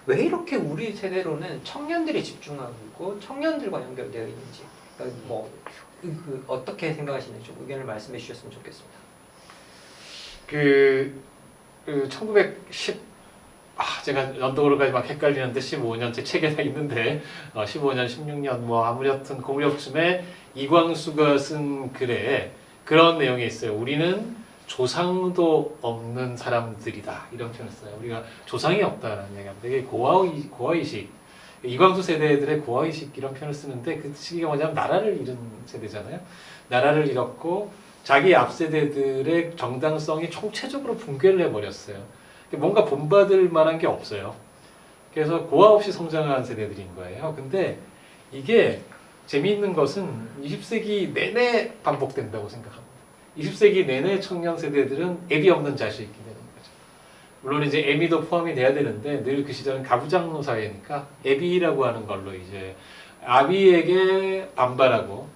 왜 이렇게 우리 세대로는 청년들에 집중하고 있고 청년들과 연결되어 있는지 어떻게 생각하시는지 좀 의견을 말씀해 주셨으면 좋겠습니다. 1910 제가 연도로까지 막 헷갈리는데 15년째 책에 다 있는데 15년, 16년 뭐 아무튼 고무렵쯤에 이광수가 쓴 글에 그런 내용이 있어요. 우리는 조상도 없는 사람들이다 이런 표현을 써요. 우리가 조상이 없다라는 얘기합니다. 되게 고아의식, 이광수 세대들의 고아의식 이런 표현을 쓰는데 그 시기가 뭐냐면 나라를 잃은 세대잖아요. 나라를 잃었고 자기 앞 세대들의 정당성이 총체적으로 붕괴를 해버렸어요. 뭔가 본받을 만한 게 없어요. 그래서 고아 없이 성장한 세대들인 거예요. 근데 이게 재미있는 것은 20세기 내내 반복된다고 생각합니다. 20세기 내내 청년 세대들은 애비 없는 자식이 되는 거죠. 물론 이제 애미도 포함이 돼야 되는데 늘 그 시절은 가부장노 사회니까 애비라고 하는 걸로 이제 아비에게 반발하고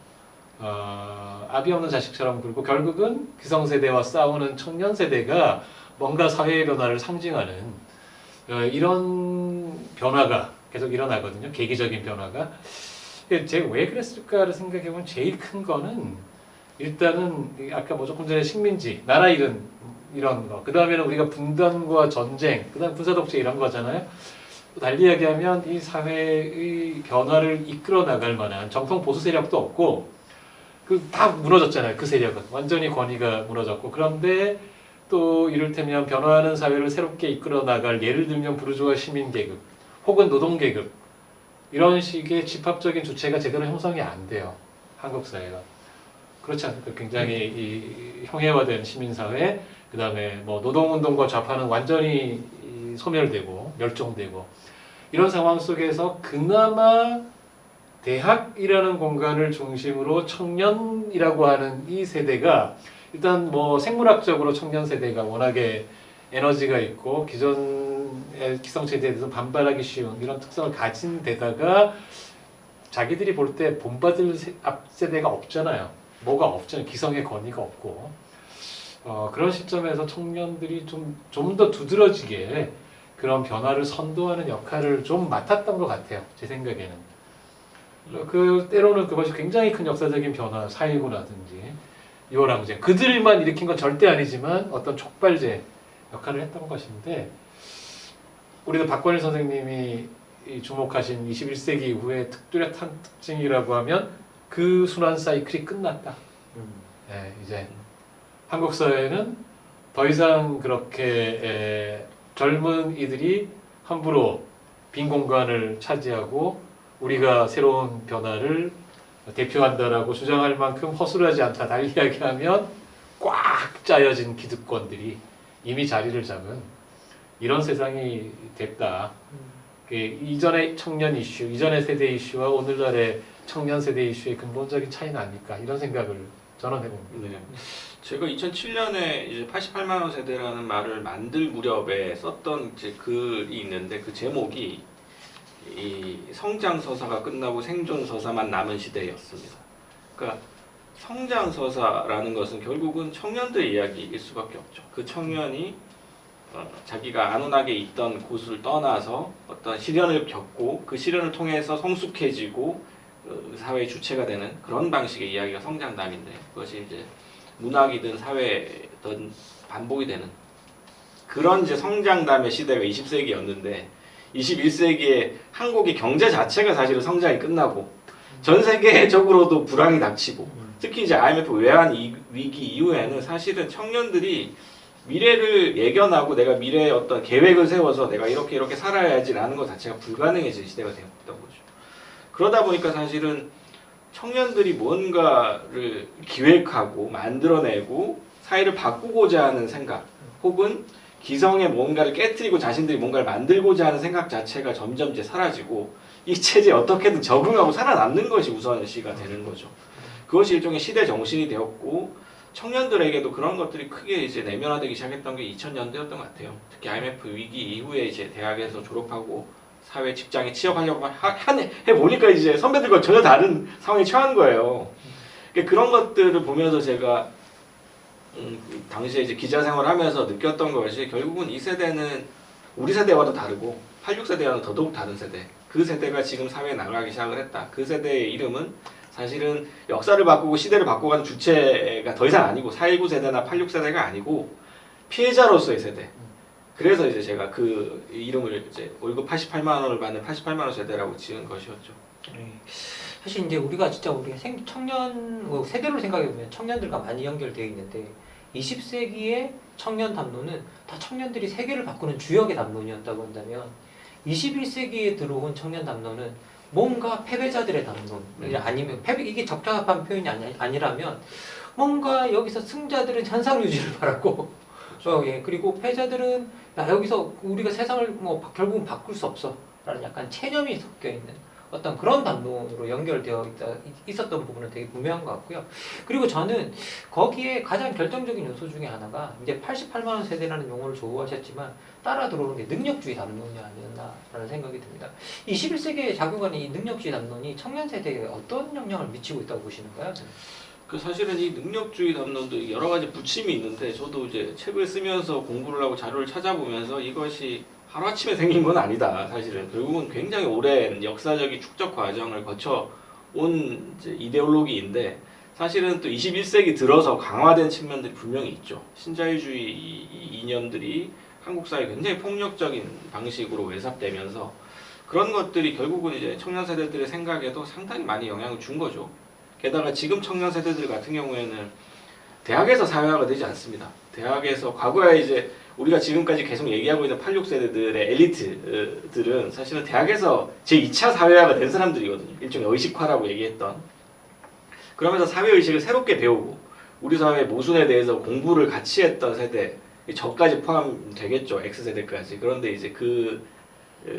아비 없는 자식처럼 굴고 결국은 기성세대와 싸우는 청년 세대가 뭔가 사회의 변화를 상징하는 이런 변화가 계속 일어나거든요. 계기적인 변화가. 제가 왜 그랬을까를 생각해보면 제일 큰 거는 일단은 아까 뭐 조금 전에 식민지, 나라 잃은 이런 거. 그 다음에는 우리가 분단과 전쟁, 그 다음 군사독재 이런 거잖아요. 또 달리 이야기하면 이 사회의 변화를 이끌어 나갈 만한 정통 보수 세력도 없고 다 무너졌잖아요. 그 세력은 완전히 권위가 무너졌고 그런데 또 이를테면 변화하는 사회를 새롭게 이끌어 나갈 예를 들면 부르주아 시민 계급 혹은 노동 계급 이런 식의 집합적인 주체가 제대로 형성이 안 돼요. 한국 사회가. 그렇지 않습니까? 굉장히 이 형해화된 시민사회, 그 다음에 뭐 노동운동과 좌파는 완전히 소멸되고 멸종되고 이런 상황 속에서 그나마 대학이라는 공간을 중심으로 청년이라고 하는 이 세대가 일단 뭐 생물학적으로 청년 세대가 워낙에 에너지가 있고 기존의 기성세대에 대해서 반발하기 쉬운 이런 특성을 가진 데다가 자기들이 볼 때 본받을 앞 세대가 없잖아요. 뭐가 없잖아요. 기성의 권위가 없고 그런 시점에서 청년들이 좀 더 두드러지게 그런 변화를 선도하는 역할을 좀 맡았던 것 같아요. 제 생각에는. 때로는 그것이 굉장히 큰 역사적인 변화, 4.19라든지 6월 항쟁 그들만 일으킨 건 절대 아니지만 어떤 촉발제 역할을 했던 것인데 우리도 박건일 선생님이 주목하신 21세기 이후의 뚜렷한 특징이라고 하면 그 순환 사이클이 끝났다. 네, 이제 한국 사회는 더 이상 그렇게 젊은 이들이 함부로 빈 공간을 차지하고 우리가 새로운 변화를 대표한다라고 주장할 만큼 허술하지 않다. 달리 이야기하면 꽉 짜여진 기득권들이 이미 자리를 잡은 이런 세상이 됐다. 이전의 청년 이슈, 이전의 세대 이슈와 오늘날의 청년 세대 이슈의 근본적인 차이는 아닐까 이런 생각을 저는 해봅니다. 네. 제가 2007년에 이제 88만 원 세대라는 말을 만들 무렵에 썼던 이제 글이 있는데 그 제목이 이 성장서사가 끝나고 생존서사만 남은 시대였습니다. 그러니까 성장서사라는 것은 결국은 청년들의 이야기일 수밖에 없죠. 그 청년이 자기가 안온하게 있던 곳을 떠나서 어떤 시련을 겪고 그 시련을 통해서 성숙해지고 사회의 주체가 되는 그런 방식의 이야기가 성장담인데 그것이 이제 문학이든 사회든 반복이 되는 그런 이제 성장담의 시대가 20세기였는데 21세기에 한국의 경제 자체가 사실은 성장이 끝나고 전 세계적으로도 불황이 닥치고 특히 이제 IMF 외환 위기 이후에는 사실은 청년들이 미래를 예견하고 내가 미래에 어떤 계획을 세워서 내가 이렇게 살아야지라는 것 자체가 불가능해진 시대가 되었던 거죠. 그러다 보니까 사실은 청년들이 뭔가를 기획하고 만들어내고 사회를 바꾸고자 하는 생각 혹은 기성의 뭔가를 깨트리고 자신들이 뭔가를 만들고자 하는 생각 자체가 점점 이제 사라지고 이 체제에 어떻게든 적응하고 살아남는 것이 우선시가 되는 거죠. 그것이 일종의 시대 정신이 되었고 청년들에게도 그런 것들이 크게 이제 내면화되기 시작했던 게 2000년대였던 것 같아요. 특히 IMF 위기 이후에 이제 대학에서 졸업하고 사회 직장에 취업하려고 해보니까 이제 선배들과 전혀 다른 상황에 처한 거예요. 그러니까 그런 것들을 보면서 제가 당시에 이제 기자 생활을 하면서 느꼈던 것이 결국은 이 세대는 우리 세대와도 다르고 86세대와는 더더욱 다른 세대. 그 세대가 지금 사회에 나가기 시작을 했다. 그 세대의 이름은 사실은 역사를 바꾸고 시대를 바꿔가는 주체가 더 이상 아니고 4.19 세대나 86세대가 아니고 피해자로서의 세대. 그래서 이제 제가 그 이름을 이제 월급 88만 원을 받는 88만 원 세대라고 지은 것이었죠. 사실 이제 우리가 진짜 우리가 청년 세대로 생각해 보면 청년들과 많이 연결되어 있는데 20세기의 청년 담론은 다 청년들이 세계를 바꾸는 주역의 담론이었다고 한다면 21세기에 들어온 청년 담론은 뭔가 패배자들의 담론 아니면 이게 적합한 표현이 아니라면 뭔가 여기서 승자들은 현상 유지를 바라고 예, 그리고 패자들은 야, 여기서 우리가 세상을 뭐 결국은 바꿀 수 없어라는 약간 체념이 섞여 있는 어떤 그런 담론으로 연결되어 있었던 부분은 되게 분명한 것 같고요. 그리고 저는 거기에 가장 결정적인 요소 중에 하나가 이제 88만 원 세대라는 용어를 조우하셨지만 따라 들어오는 게 능력주의 담론이 아니었나라는 생각이 듭니다. 21세기에 작용하는 이 능력주의 담론이 청년 세대에 어떤 영향을 미치고 있다고 보시는가요? 그 사실은 이 능력주의 담론도 여러 가지 부침이 있는데 저도 이제 책을 쓰면서 공부를 하고 자료를 찾아보면서 이것이 하루아침에 생긴 건 아니다. 사실은 결국은 굉장히 오랜 역사적인 축적 과정을 거쳐 온 이제 이데올로기인데 사실은 또 21세기 들어서 강화된 측면들이 분명히 있죠. 신자유주의 이념들이 한국 사회에 굉장히 폭력적인 방식으로 외삽되면서 그런 것들이 결국은 이제 청년 세대들의 생각에도 상당히 많이 영향을 준 거죠. 게다가 지금 청년 세대들 같은 경우에는 대학에서 사회화가 되지 않습니다. 대학에서 과거에 이제 우리가 지금까지 계속 얘기하고 있는 86세대들의 엘리트들은 사실은 대학에서 제2차 사회화가 된 사람들이거든요. 일종의 의식화라고 얘기했던. 그러면서 사회의식을 새롭게 배우고 우리 사회 모순에 대해서 공부를 같이 했던 세대, 저까지 포함되겠죠. X세대까지. 그런데 이제 그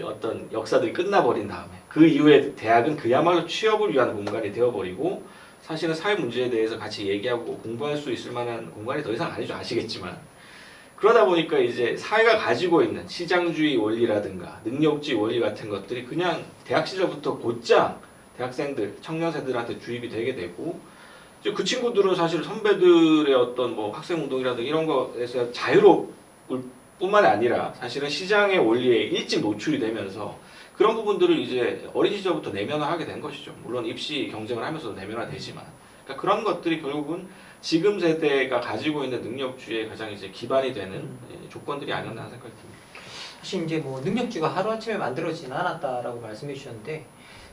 어떤 역사들이 끝나버린 다음에 그 이후에 대학은 그야말로 취업을 위한 공간이 되어버리고 사실은 사회 문제에 대해서 같이 얘기하고 공부할 수 있을 만한 공간이 더 이상 아니죠. 아시겠지만. 그러다 보니까 이제 사회가 가지고 있는 시장주의 원리라든가 능력주의 원리 같은 것들이 그냥 대학 시절부터 곧장 대학생들, 청년세들한테 주입이 되게 되고 이제 그 친구들은 사실 선배들의 어떤 뭐 학생운동이라든가 이런 거에서 자유로울 뿐만 아니라 사실은 시장의 원리에 일찍 노출이 되면서 그런 부분들을 이제 어린 시절부터 내면화하게 된 것이죠. 물론 입시 경쟁을 하면서도 내면화되지만 그러니까 그런 것들이 결국은 지금 세대가 가지고 있는 능력주의의 가장 이제 기반이 되는 조건들이 아니었나 하는 생각이 듭니다. 사실 이제 뭐 능력주의가 하루아침에 만들어지진 않았다라고 말씀해 주셨는데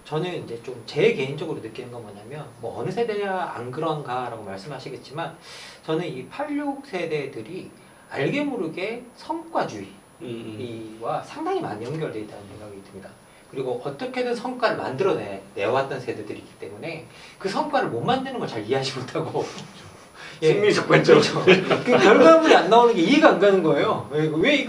저는 이제 좀 제 개인적으로 느끼는 건 뭐냐면 뭐 어느 세대야 안 그런가라고 말씀하시겠지만 저는 이 86세대들이 알게 모르게 성과주의와 상당히 많이 연결되어 있다는 생각이 듭니다. 그리고 어떻게든 성과를 만들어내왔던 세대들이기 때문에 그 성과를 못 만드는 걸 잘 이해하지 못하고 승리적 관점. 그렇죠. 그 결과물이 안 나오는 게 이해가 안 가는 거예요. 왜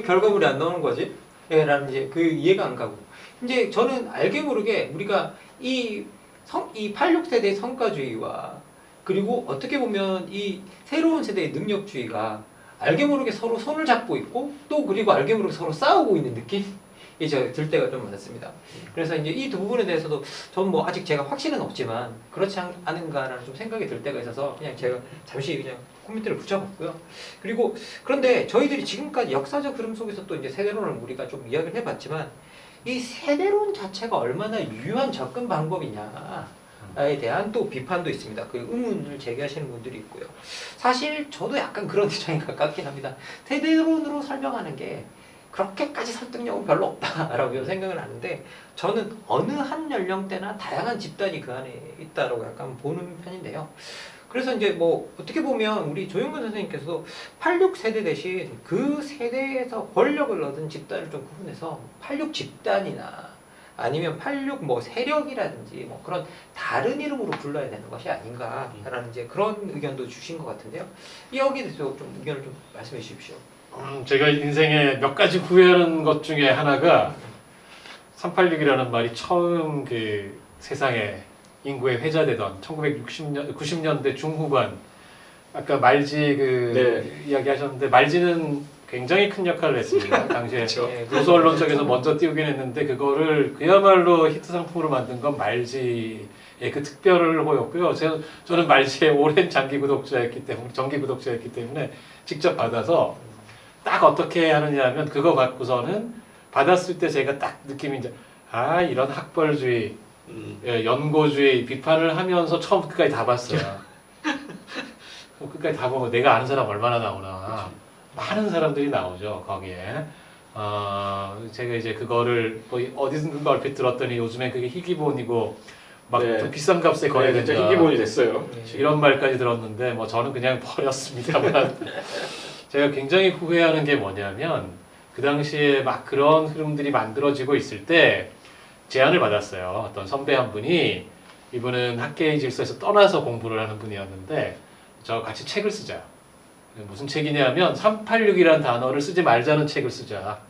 결과물이 안 나오는 거지? 라는 이제 그 이해가 안 가고 이제 저는 알게 모르게 우리가 이 86세대의 성과주의와 그리고 어떻게 보면 이 새로운 세대의 능력주의가 알게 모르게 서로 손을 잡고 있고 또 그리고 알게 모르게 서로 싸우고 있는 느낌이 들 때가 좀 많습니다. 그래서 이제 이 두 부분에 대해서도 저는 뭐 아직 제가 확신은 없지만 그렇지 않은가라는 좀 생각이 들 때가 있어서 그냥 제가 잠시 그냥 코멘트를 붙여봤고요. 그리고 그런데 저희들이 지금까지 역사적 흐름 속에서 또 이제 세대론을 우리가 좀 이야기를 해봤지만 이 세대론 자체가 얼마나 유효한 접근 방법이냐에 대한 또 비판도 있습니다. 그 의문을 제기하시는 분들이 있고요. 사실 저도 약간 그런 입장에 가깝긴 합니다. 세대론으로 설명하는 게 그렇게까지 설득력은 별로 없다라고 생각을 하는데 저는 어느 한 연령대나 다양한 집단이 그 안에 있다라고 약간 보는 편인데요. 그래서 이제 뭐 어떻게 보면 우리 조영근 선생님께서도 86세대 대신 그 세대에서 권력을 얻은 집단을 좀 구분해서 86 집단이나 아니면 86 뭐 세력이라든지 뭐 그런 다른 이름으로 불러야 되는 것이 아닌가라는 이제 그런 의견도 주신 것 같은데요. 여기에 대해서 좀 의견을 좀 말씀해 주십시오. 제가 인생에 몇 가지 후회하는 것 중에 하나가 386이라는 말이 처음 그 세상에 인구에 회자되던 90년대 중후반 아까 말지 이야기 하셨는데 말지는 굉장히 큰 역할을 했습니다. 당시에 그렇죠. 보수 언론 쪽에서 먼저 띄우긴 했는데 그거를 그야말로 히트 상품으로 만든 건 말지의 그 특별호였고요. 저는 말지의 오랜 정기 구독자였기 때문에 직접 받아서 딱 어떻게 하느냐면 그거 받고서는 받았을 때 제가 딱 느낌이 이제 이런 학벌주의, 연고주의 비판을 하면서 처음부터 끝까지 다 봤어요. 끝까지 다 보고 내가 아는 사람 얼마나 나오나 많은 사람들이 나오죠 거기에. 제가 이제 그거를 뭐 어디선가 얼핏 들었더니 요즘에 그게 희귀본이고 막 좀 비싼 값에 거래야 된다. 진짜 희귀본이 됐어요. 이런 말까지 들었는데 뭐 저는 그냥 버렸습니다만 제가 굉장히 후회하는 게 뭐냐면 그 당시에 막 그런 흐름들이 만들어지고 있을 때 제안을 받았어요. 어떤 선배 한 분이 이분은 학계의 질서에서 떠나서 공부를 하는 분이었는데 저 같이 책을 쓰자. 무슨 책이냐면 386이라는 단어를 쓰지 말자는 책을 쓰자.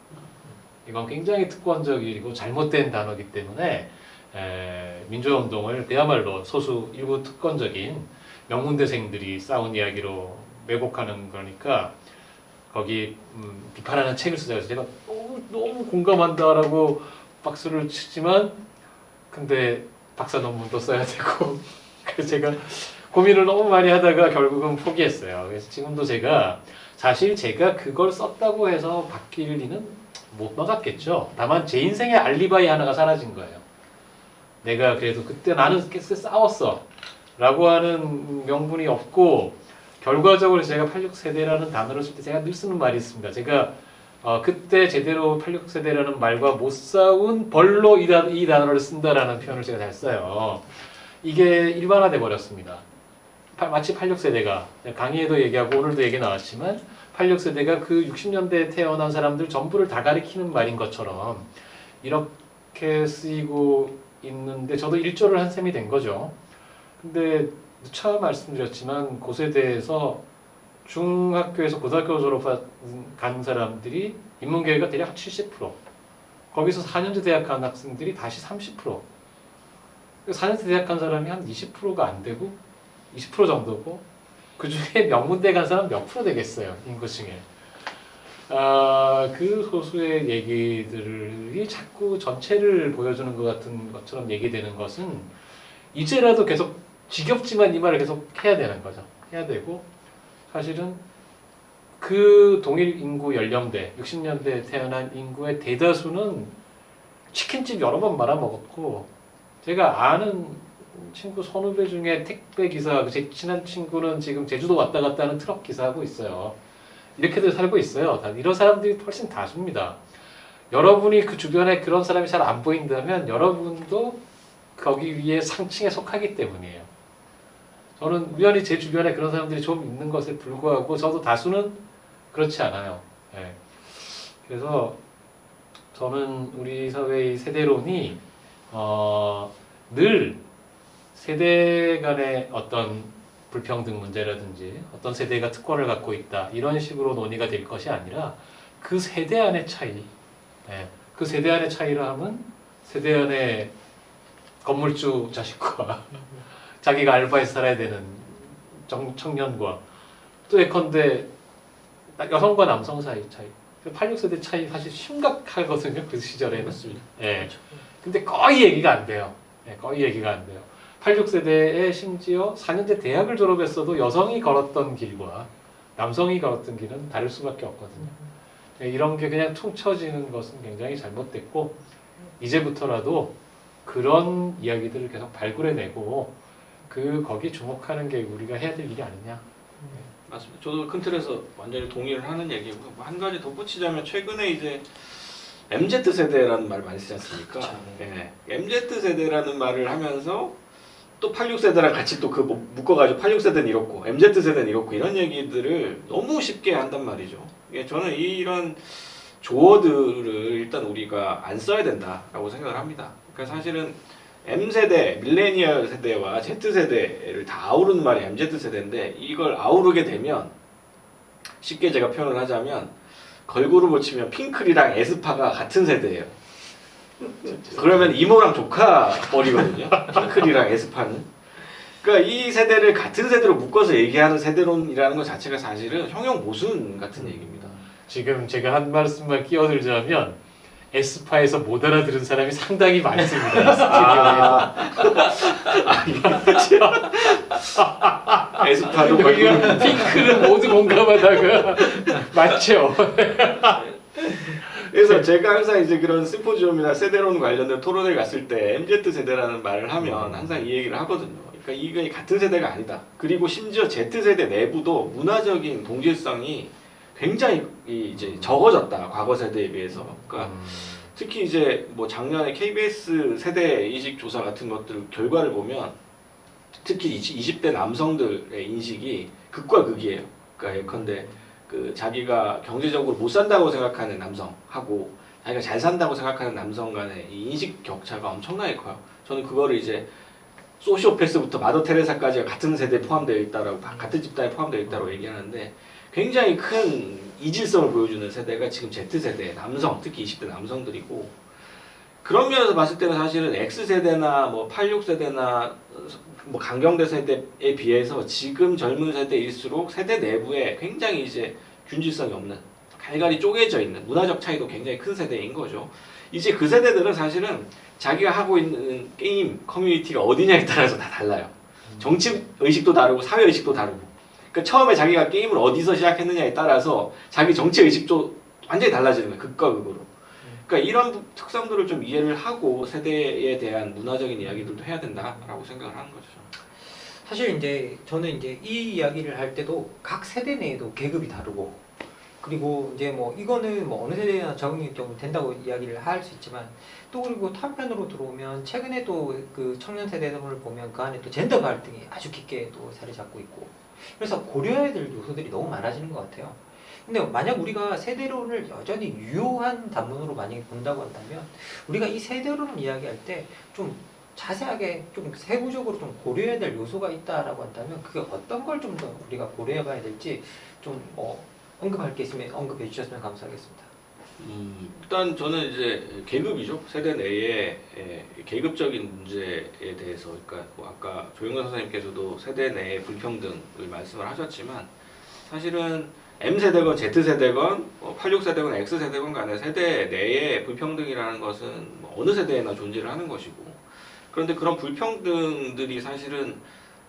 이건 굉장히 특권적이고 잘못된 단어이기 때문에 민주화운동을 그야말로 소수 일부 특권적인 명문대생들이 싸운 이야기로 왜곡하는 거니까 거기 비판하는 책을 쓰자. 그래서 제가 너무 공감한다라고 박수를 치지만 근데 박사 논문도 써야 되고 그래서 제가 고민을 너무 많이 하다가 결국은 포기했어요. 그래서 지금도 사실 제가 그걸 썼다고 해서 바뀔 리는 못 막았겠죠. 다만 제 인생의 알리바이 하나가 사라진 거예요. 내가 그래도 그때 나는 싸웠어 라고 하는 명분이 없고 결과적으로 제가 86세대라는 단어를 쓸 때 제가 늘 쓰는 말이 있습니다. 제가 그때 제대로 86세대라는 말과 못 싸운 벌로 이 단어를 쓴다라는 표현을 제가 잘 써요. 이게 일반화돼 버렸습니다. 마치 86세대가 강의에도 얘기하고 오늘도 얘기 나왔지만 86세대가 그 60년대에 태어난 사람들 전부를 다 가리키는 말인 것처럼 이렇게 쓰이고 있는데 저도 일조를 한 셈이 된 거죠. 근데 처음 말씀드렸지만 고세대에서 중학교에서 고등학교 졸업한 사람들이 인문계가 대략 70%, 거기서 4년제 대학 간 학생들이 다시 30%, 4년제 대학 간 사람이 한 20%가 안 되고 20% 정도고 그 중에 명문대 간 사람 몇 프로 되겠어요 인구 중에. 그 소수의 얘기들이 자꾸 전체를 보여주는 것 같은 것처럼 얘기되는 것은 이제라도 계속 지겹지만 이 말을 계속 해야 되는 거죠. 해야 되고 사실은 그 동일 인구 연령대 60년대에 태어난 인구의 대다수는 치킨집 여러 번 말아먹었고 제가 아는 친구 선후배 중에 택배 기사, 제 친한 친구는 지금 제주도 왔다 갔다 하는 트럭 기사하고 있어요. 이렇게도 살고 있어요. 이런 사람들이 훨씬 다수입니다. 여러분이 그 주변에 그런 사람이 잘 안 보인다면 여러분도 거기 위에 상층에 속하기 때문이에요. 저는 우연히 제 주변에 그런 사람들이 좀 있는 것에 불구하고 저도 다수는 그렇지 않아요. 네. 그래서 저는 우리 사회의 세대론이 늘 세대 간의 어떤 불평등 문제라든지 어떤 세대가 특권을 갖고 있다 이런 식으로 논의가 될 것이 아니라 그 세대 안의 차이, 그 세대 안의 차이라 하면 세대 안의 건물주 자식과 자기가 알바해서 살아야 되는 청년과 또 예컨대 여성과 남성 사이 차이, 86세대 차이 사실 심각하거든요 그 시절에는. 맞습니다. 예. 근데 거의 얘기가 안 돼요. 거의 얘기가 안 돼요. 86세대에 심지어 4년제 대학을 졸업했어도 여성이 걸었던 길과 남성이 걸었던 길은 다를 수밖에 없거든요. 이런 게 그냥 퉁 쳐지는 것은 굉장히 잘못됐고 이제부터라도 그런 이야기들을 계속 발굴해내고 거기 주목하는 게 우리가 해야 될 일이 아니냐 맞습니다. 저도 큰 틀에서 완전히 동의를 하는 얘기고 한 가지 덧붙이자면 최근에 이제 MZ 세대라는 말 많이 쓰지 않습니까? 그쵸. 예, MZ 세대라는 말을 하면서 또 86세대랑 같이 또 그 묶어가지고 86세대는 이렇고 MZ 세대는 이렇고 이런 얘기들을 너무 쉽게 한단 말이죠. 예, 저는 이런 조어들을 일단 우리가 안 써야 된다라고 생각을 합니다. 그러니까 사실은 M세대, 밀레니얼 세대와 Z세대를 다 아우르는 말이 MZ세대인데 이걸 아우르게 되면 쉽게 제가 표현을 하자면 걸그룹을 치면 핑클이랑 에스파가 같은 세대예요. 그러면 이모랑 조카 머리거든요. 핑클이랑 에스파는. 그러니까 이 세대를 같은 세대로 묶어서 얘기하는 세대론이라는 것 자체가 사실은 형용 모순 같은 얘기입니다. 지금 제가 한 말씀만 끼어들자면 에스파에서 못 알아들은 사람이 상당히 많습니다. 에스파도 여기가 걸그룹. 핑크는 모두 공감하다가 맞죠? 그래서 제가 항상 이제 그런 심포지엄이나 세대론 관련된 토론회 갔을 때 MZ 세대라는 말을 하면 항상 이 얘기를 하거든요. 그러니까 이게 같은 세대가 아니다. 그리고 심지어 Z 세대 내부도 문화적인 동질성이 굉장히 이제 적어졌다. 과거 세대에 비해서. 그러니까 특히 이제 뭐 작년에 KBS 세대 인식 조사 같은 것들 결과를 보면 특히 20대 남성들의 인식이 극과 극이에요. 그러니까 예컨대 그 자기가 경제적으로 못 산다고 생각하는 남성하고 자기가 잘 산다고 생각하는 남성 간의 이 인식 격차가 엄청나게 커요. 저는 그거를 이제 소시오패스부터 마더 테레사까지가 같은 세대에 포함되어 있다라고 같은 집단에 포함되어 있다고 얘기하는데 굉장히 큰 이질성을 보여주는 세대가 지금 Z세대 남성, 특히 20대 남성들이고 그런 면에서 봤을 때는 사실은 X세대나 뭐 86세대나 뭐 강경대 세대에 비해서 지금 젊은 세대일수록 세대 내부에 굉장히 이제 균질성이 없는 갈갈이 쪼개져 있는 문화적 차이도 굉장히 큰 세대인 거죠. 이제 그 세대들은 사실은 자기가 하고 있는 게임 커뮤니티가 어디냐에 따라서 다 달라요. 정치 의식도 다르고 사회 의식도 다르고. 그러니까 처음에 자기가 게임을 어디서 시작했느냐에 따라서 자기 정치 의식도 완전히 달라지는 거예요. 극과 극으로. 그러니까 이런 특성들을 좀 이해를 하고 세대에 대한 문화적인 이야기들도 해야 된다라고 생각을 하는 거죠. 사실 이제 저는 이제 이 이야기를 할 때도 각 세대 내에도 계급이 다르고 그리고 이제 뭐 이거는 뭐 어느 세대나 적응이 좀 된다고 이야기를 할 수 있지만 또 그리고 한편으로 들어오면 최근에 또 그 청년 세대를 보면 그 안에 또 젠더 갈등이 아주 깊게 또 자리 잡고 있고 그래서 고려해야 될 요소들이 너무 많아지는 것 같아요. 근데 만약 우리가 세대론을 여전히 유효한 단문으로 만약에 본다고 한다면 우리가 이 세대론을 이야기할 때 좀 자세하게 좀 세부적으로 좀 고려해야 될 요소가 있다라고 한다면 그게 어떤 걸 좀 더 우리가 고려해 봐야 될지 좀 언급할 게 있으면 언급해 주셨으면 감사하겠습니다. 일단 저는 이제 계급이죠. 세대 내에 계급적인 문제에 대해서 그러니까 뭐 아까 조영근 선생님께서도 세대 내의 불평등을 말씀을 하셨지만 사실은 M세대건 Z세대건 86세대건 X세대건 간에 세대 내의 불평등이라는 것은 뭐 어느 세대에나 존재를 하는 것이고 그런데 그런 불평등들이 사실은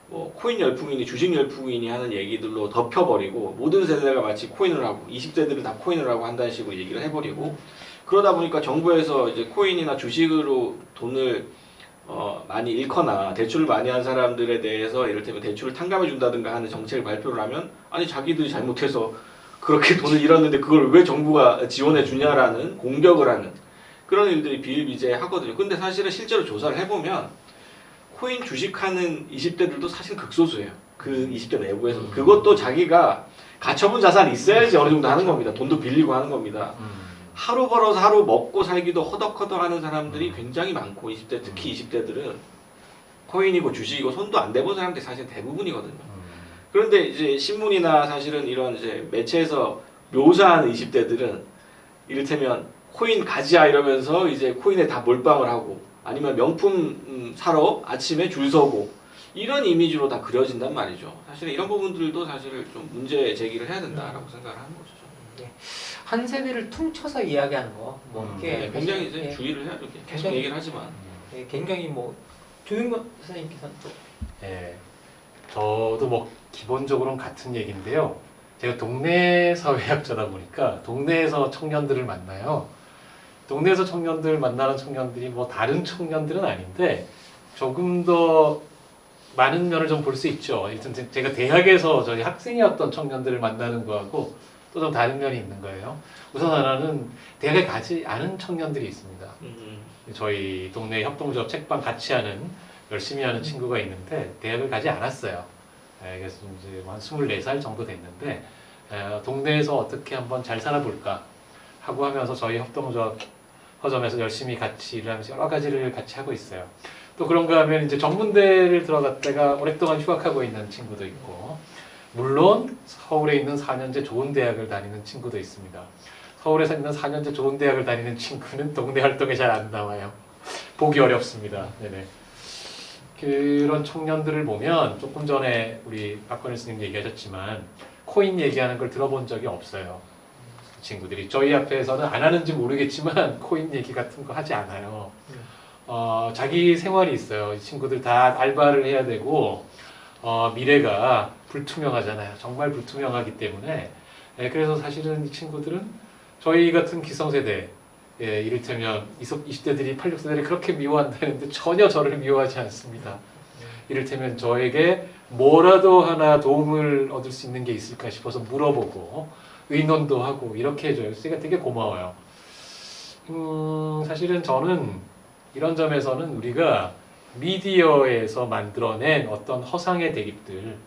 뭐 코인 열풍이니 주식 열풍이니 하는 얘기들로 덮여버리고 모든 세대가 마치 코인을 하고 20대들은 다 코인을 하고 한다는 식으로 얘기를 해버리고 그러다 보니까 정부에서 이제 코인이나 주식으로 돈을 많이 잃거나 대출을 많이 한 사람들에 대해서 이를테면 대출을 탕감해 준다든가 하는 정책을 발표를 하면 아니 자기들이 잘못해서 그렇게 돈을 잃었는데 그걸 왜 정부가 지원해 주냐라는 공격을 하는 그런 일들이 비일비재하거든요. 근데 사실은 실제로 조사를 해보면 코인 주식하는 20대들도 사실 극소수예요. 그 20대 내부에서. 그것도 자기가 가처분 자산이 있어야지 어느 정도 하는 겁니다. 돈도 빌리고 하는 겁니다. 하루 벌어서 하루 먹고 살기도 허덕허덕 하는 사람들이 굉장히 많고 20대 특히 20대들은 코인이고 주식이고 손도 안 대본 사람들이 사실 대부분이거든요. 그런데 이제 신문이나 사실은 이런 이제 매체에서 묘사하는 20대들은 이를테면 코인 가지야 이러면서 이제 코인에 다 몰빵을 하고 아니면 명품 사러 아침에 줄 서고 이런 이미지로 다 그려진단 말이죠. 사실 이런 부분들도 사실 좀 문제 제기를 해야 된다라고 생각을 하는 거죠. 네. 한 세대를 퉁쳐서 이야기하는 거, 뭐 이게 굉장히 이제 예, 주의를 해야죠. 계속 굉장히, 얘기를 하지만 예, 굉장히 뭐 조윤건 선생님께서는 또 예, 저도 뭐 기본적으로는 같은 얘기인데요. 제가 동네 사회학자다 보니까 동네에서 청년들을 만나요. 동네에서 청년들 만나는 청년들이 뭐 다른 청년들은 아닌데 조금 더 많은 면을 좀 볼 수 있죠. 일단 제가 대학에서 저희 학생이었던 청년들을 만나는 거하고 또 좀 다른 면이 있는 거예요. 우선 하나는 대학에 가지 않은 청년들이 있습니다. 저희 동네 협동조합 책방 같이 하는 열심히 하는 친구가 있는데 대학을 가지 않았어요. 그래서 이제 한 24살 정도 됐는데 동네에서 어떻게 한번 잘 살아볼까 하고 하면서 저희 협동조합 서점에서 열심히 같이 일을 하면서 여러 가지를 같이 하고 있어요. 또 그런가 하면 이제 전문대를 들어갔다가 오랫동안 휴학하고 있는 친구도 있고, 물론 서울에 있는 4년제 좋은 대학을 다니는 친구도 있습니다. 서울에서 있는 4년제 좋은 대학을 다니는 친구는 동네 활동에 잘 안 나와요. 보기 어렵습니다. 네네. 그런 청년들을 보면 조금 전에 우리 박건일 스님 얘기하셨지만 코인 얘기하는 걸 들어본 적이 없어요. 친구들이 저희 앞에서는 안 하는지 모르겠지만 코인 얘기 같은 거 하지 않아요. 자기 생활이 있어요. 이 친구들 다 알바를 해야 되고 미래가 불투명하잖아요. 정말 불투명하기 때문에 그래서 사실은 이 친구들은 저희 같은 기성세대 이를테면 20대들이 86세대를 그렇게 미워한다는데 전혀 저를 미워하지 않습니다. 이를테면 저에게 뭐라도 하나 도움을 얻을 수 있는 게 있을까 싶어서 물어보고 의논도 하고 이렇게 해줘요. 제가 되게 고마워요. 사실은 저는 이런 점에서는 우리가 미디어에서 만들어낸 어떤 허상의 대립들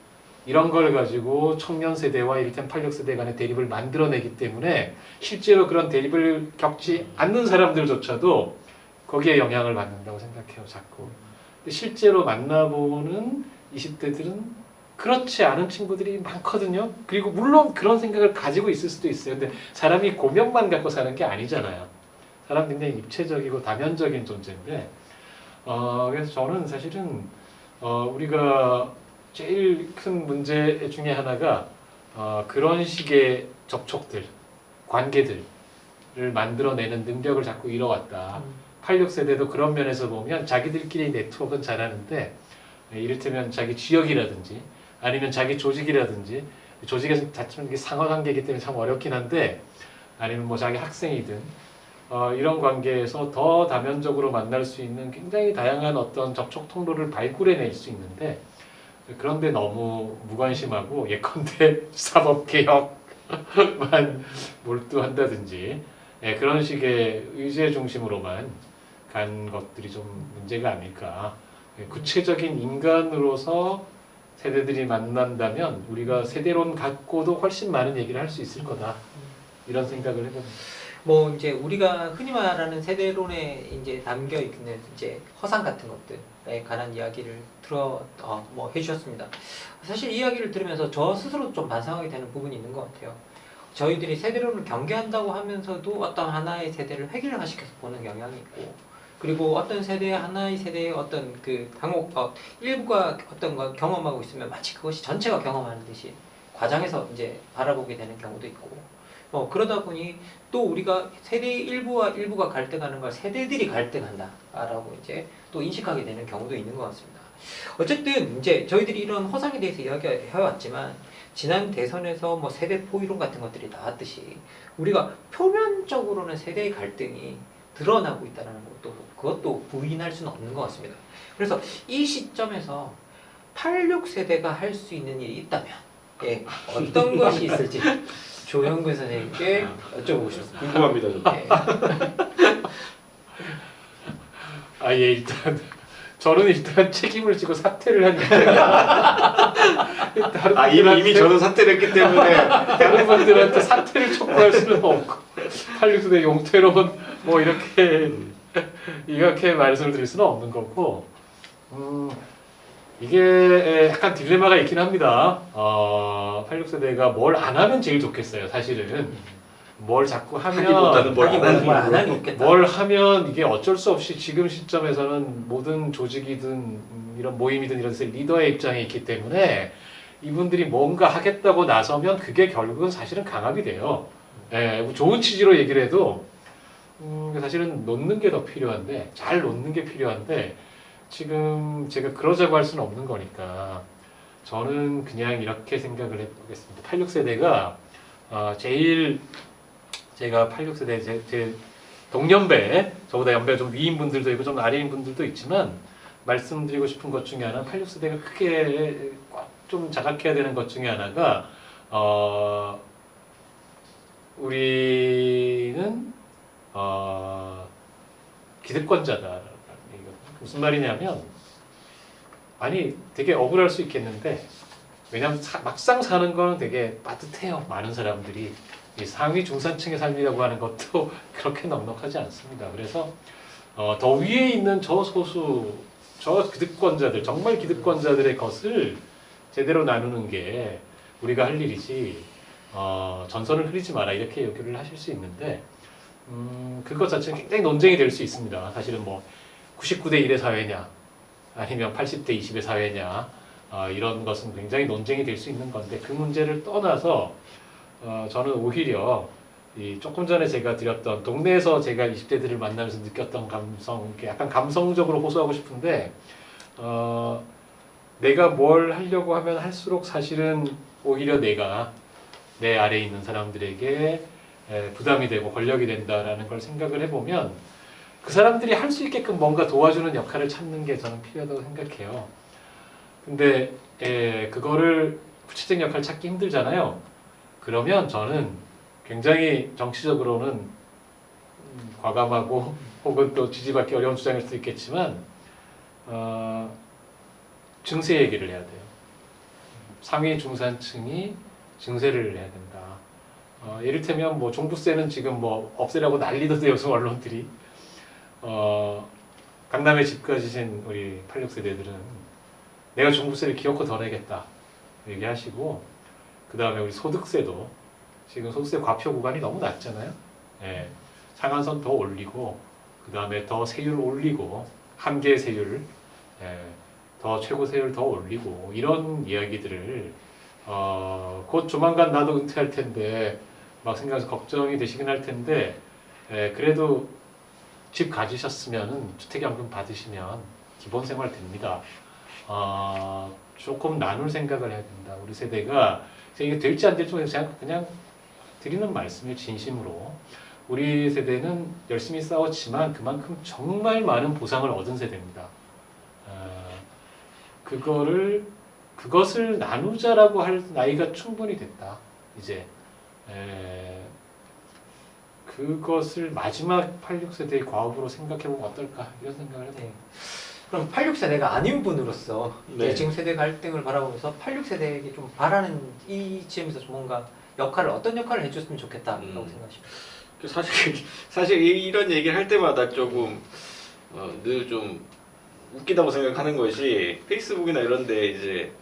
이런 걸 가지고 청년 세대와 이를테면 86세대 간의 대립을 만들어내기 때문에 실제로 그런 대립을 겪지 않는 사람들조차도 거기에 영향을 받는다고 생각해요. 자꾸. 근데 실제로 만나보는 20대들은 그렇지 않은 친구들이 많거든요. 그리고 물론 그런 생각을 가지고 있을 수도 있어요. 근데 사람이 고명만 갖고 사는 게 아니잖아요. 사람 굉장히 입체적이고 다면적인 존재인데 그래서 저는 사실은 우리가 제일 큰 문제 중에 하나가 그런 식의 접촉들, 관계들을 만들어내는 능력을 자꾸 잃어왔다. 86세대도 그런 면에서 보면 자기들끼리 네트워크는 잘하는데 이를테면 자기 지역이라든지 아니면 자기 조직이라든지 조직에서 자칫 이게 상하관계이기 때문에 참 어렵긴 한데 아니면 뭐 자기 학생이든 이런 관계에서 더 다면적으로 만날 수 있는 굉장히 다양한 어떤 접촉 통로를 발굴해낼 수 있는데 그런데 너무 무관심하고 예컨대 사법개혁만 몰두한다든지 그런 식의 의제 중심으로만 간 것들이 좀 문제가 아닐까. 구체적인 인간으로서 세대들이 만난다면 우리가 세대론 갖고도 훨씬 많은 얘기를 할 수 있을 거다. 이런 생각을 해봅니다. 뭐 이제 우리가 흔히 말하는 세대론에 이제 담겨 있는 이제 허상 같은 것들에 관한 이야기를 뭐 해주셨습니다. 사실 이야기를 들으면서 저 스스로 좀 반성하게 되는 부분이 있는 것 같아요. 저희들이 세대론을 경계한다고 하면서도 어떤 하나의 세대를 획일화시켜서 보는 경향이 있고, 그리고 어떤 세대 하나의 세대의 어떤 그 일부가 어떤 걸 경험하고 있으면 마치 그것이 전체가 경험하는 듯이 과장해서 이제 바라보게 되는 경우도 있고, 그러다 보니 또 우리가 세대의 일부와 일부가 갈등하는 걸 세대들이 갈등한다라고 이제 또 인식하게 되는 경우도 있는 것 같습니다. 어쨌든 이제 저희들이 이런 허상에 대해서 이야기해왔지만 지난 대선에서 뭐 세대 포이론 같은 것들이 나왔듯이 우리가 표면적으로는 세대의 갈등이 드러나고 있다는 것도 그것도 부인할 수는 없는 것 같습니다. 그래서 이 시점에서 86세대가 할 수 있는 일이 있다면 어떤 것이 있을지 조영근 선생님께 여쭤보고 싶습니다. 궁금합니다. 일단 저는 일단 책임을 지고 사퇴를 한 입장이야. 이미 저는 사퇴를 했기 때문에 다른 분들한테 사퇴를 촉구할 수는 없고 86세대 용태론 뭐 이렇게 말씀을 드릴 수는 없는 거고 이게 약간 딜레마가 있긴 합니다. 86세대가 뭘 안 하면 제일 좋겠어요. 사실은 뭘 자꾸 하면 뭘 하면 이게 어쩔 수 없이 지금 시점에서는 모든 조직이든 이런 모임이든 이런 데서 리더의 입장에 있기 때문에 이분들이 뭔가 하겠다고 나서면 그게 결국은 사실은 강압이 돼요. 좋은 취지로 얘기를 해도 사실은 놓는 게 더 필요한데 잘 놓는 게 필요한데 지금 제가 그러자고 할 수는 없는 거니까 저는 그냥 이렇게 생각을 해보겠습니다. 86세대가 제일 제가 86세대 제 동년배 저보다 연배가 좀 위인 분들도 있고 좀 아래인 분들도 있지만 말씀드리고 싶은 것 중에 하나, 86세대가 크게 좀 자각해야 되는 것 중에 하나가 우리는 기득권자다. 무슨 말이냐면 아니 되게 억울할 수 있겠는데 왜냐하면 막상 사는 거는 되게 빠듯해요. 많은 사람들이 이 상위 중산층의 삶이라고 하는 것도 그렇게 넉넉하지 않습니다. 그래서 더 위에 있는 저 소수 저 기득권자들 정말 기득권자들의 것을 제대로 나누는 게 우리가 할 일이지 전선을 흐리지 마라 이렇게 요구를 하실 수 있는데 그것 자체는 굉장히 논쟁이 될 수 있습니다. 사실은 뭐 99대 1의 사회냐 아니면 80대 20의 사회냐 이런 것은 굉장히 논쟁이 될 수 있는 건데 그 문제를 떠나서 저는 오히려 이 조금 전에 제가 드렸던 동네에서 제가 20대들을 만나면서 느꼈던 감성 약간 감성적으로 호소하고 싶은데 내가 뭘 하려고 하면 할수록 사실은 오히려 내가 내 아래에 있는 사람들에게 부담이 되고 권력이 된다라는 걸 생각을 해보면 그 사람들이 할 수 있게끔 뭔가 도와주는 역할을 찾는 게 저는 필요하다고 생각해요. 근데 그거를 구체적인 역할을 찾기 힘들잖아요. 그러면 저는 굉장히 정치적으로는 과감하고 혹은 또 지지받기 어려운 주장일 수도 있겠지만 증세 얘기를 해야 돼요. 상위 중산층이 증세를 해야 된다. 이를테면 뭐 종부세는 지금 뭐 없애라고 난리도 돼서 언론들이 강남에 집 가지신 우리 86세대들은 내가 종부세를 기어코 더 내겠다 얘기하시고 그 다음에 우리 소득세도 지금 소득세 과표 구간이 너무 낮잖아요. 예, 상한선 더 올리고 그 다음에 더 세율 올리고 한계 세율 더 최고 세율 더 올리고 이런 이야기들을 곧 조만간 나도 은퇴할 텐데 막 생각해서 걱정이 되시긴 할 텐데 그래도 집 가지셨으면 주택연금 받으시면 기본 생활 됩니다. 조금 나눌 생각을 해야 된다. 우리 세대가 이게 될지 안 될지 그냥 드리는 말씀을 진심으로 우리 세대는 열심히 싸웠지만 그만큼 정말 많은 보상을 얻은 세대입니다. 그것을 나누자라고 할 나이가 충분히 됐다. 이제 그것을 마지막 86세대의 과업으로 생각해보면 어떨까 이런 생각을 해요. 네. 그럼 86세대가 아닌 분으로서 네. 지금 세대 갈등을 바라보면서 86세대에게 좀 바라는 이 지점에서 좀 뭔가 어떤 역할을 해줬으면 좋겠다라고 생각하십니까? 사실 이런 얘기를 할 때마다 조금 늘 좀 웃기다고 생각하는 것이 페이스북이나 이런데 이제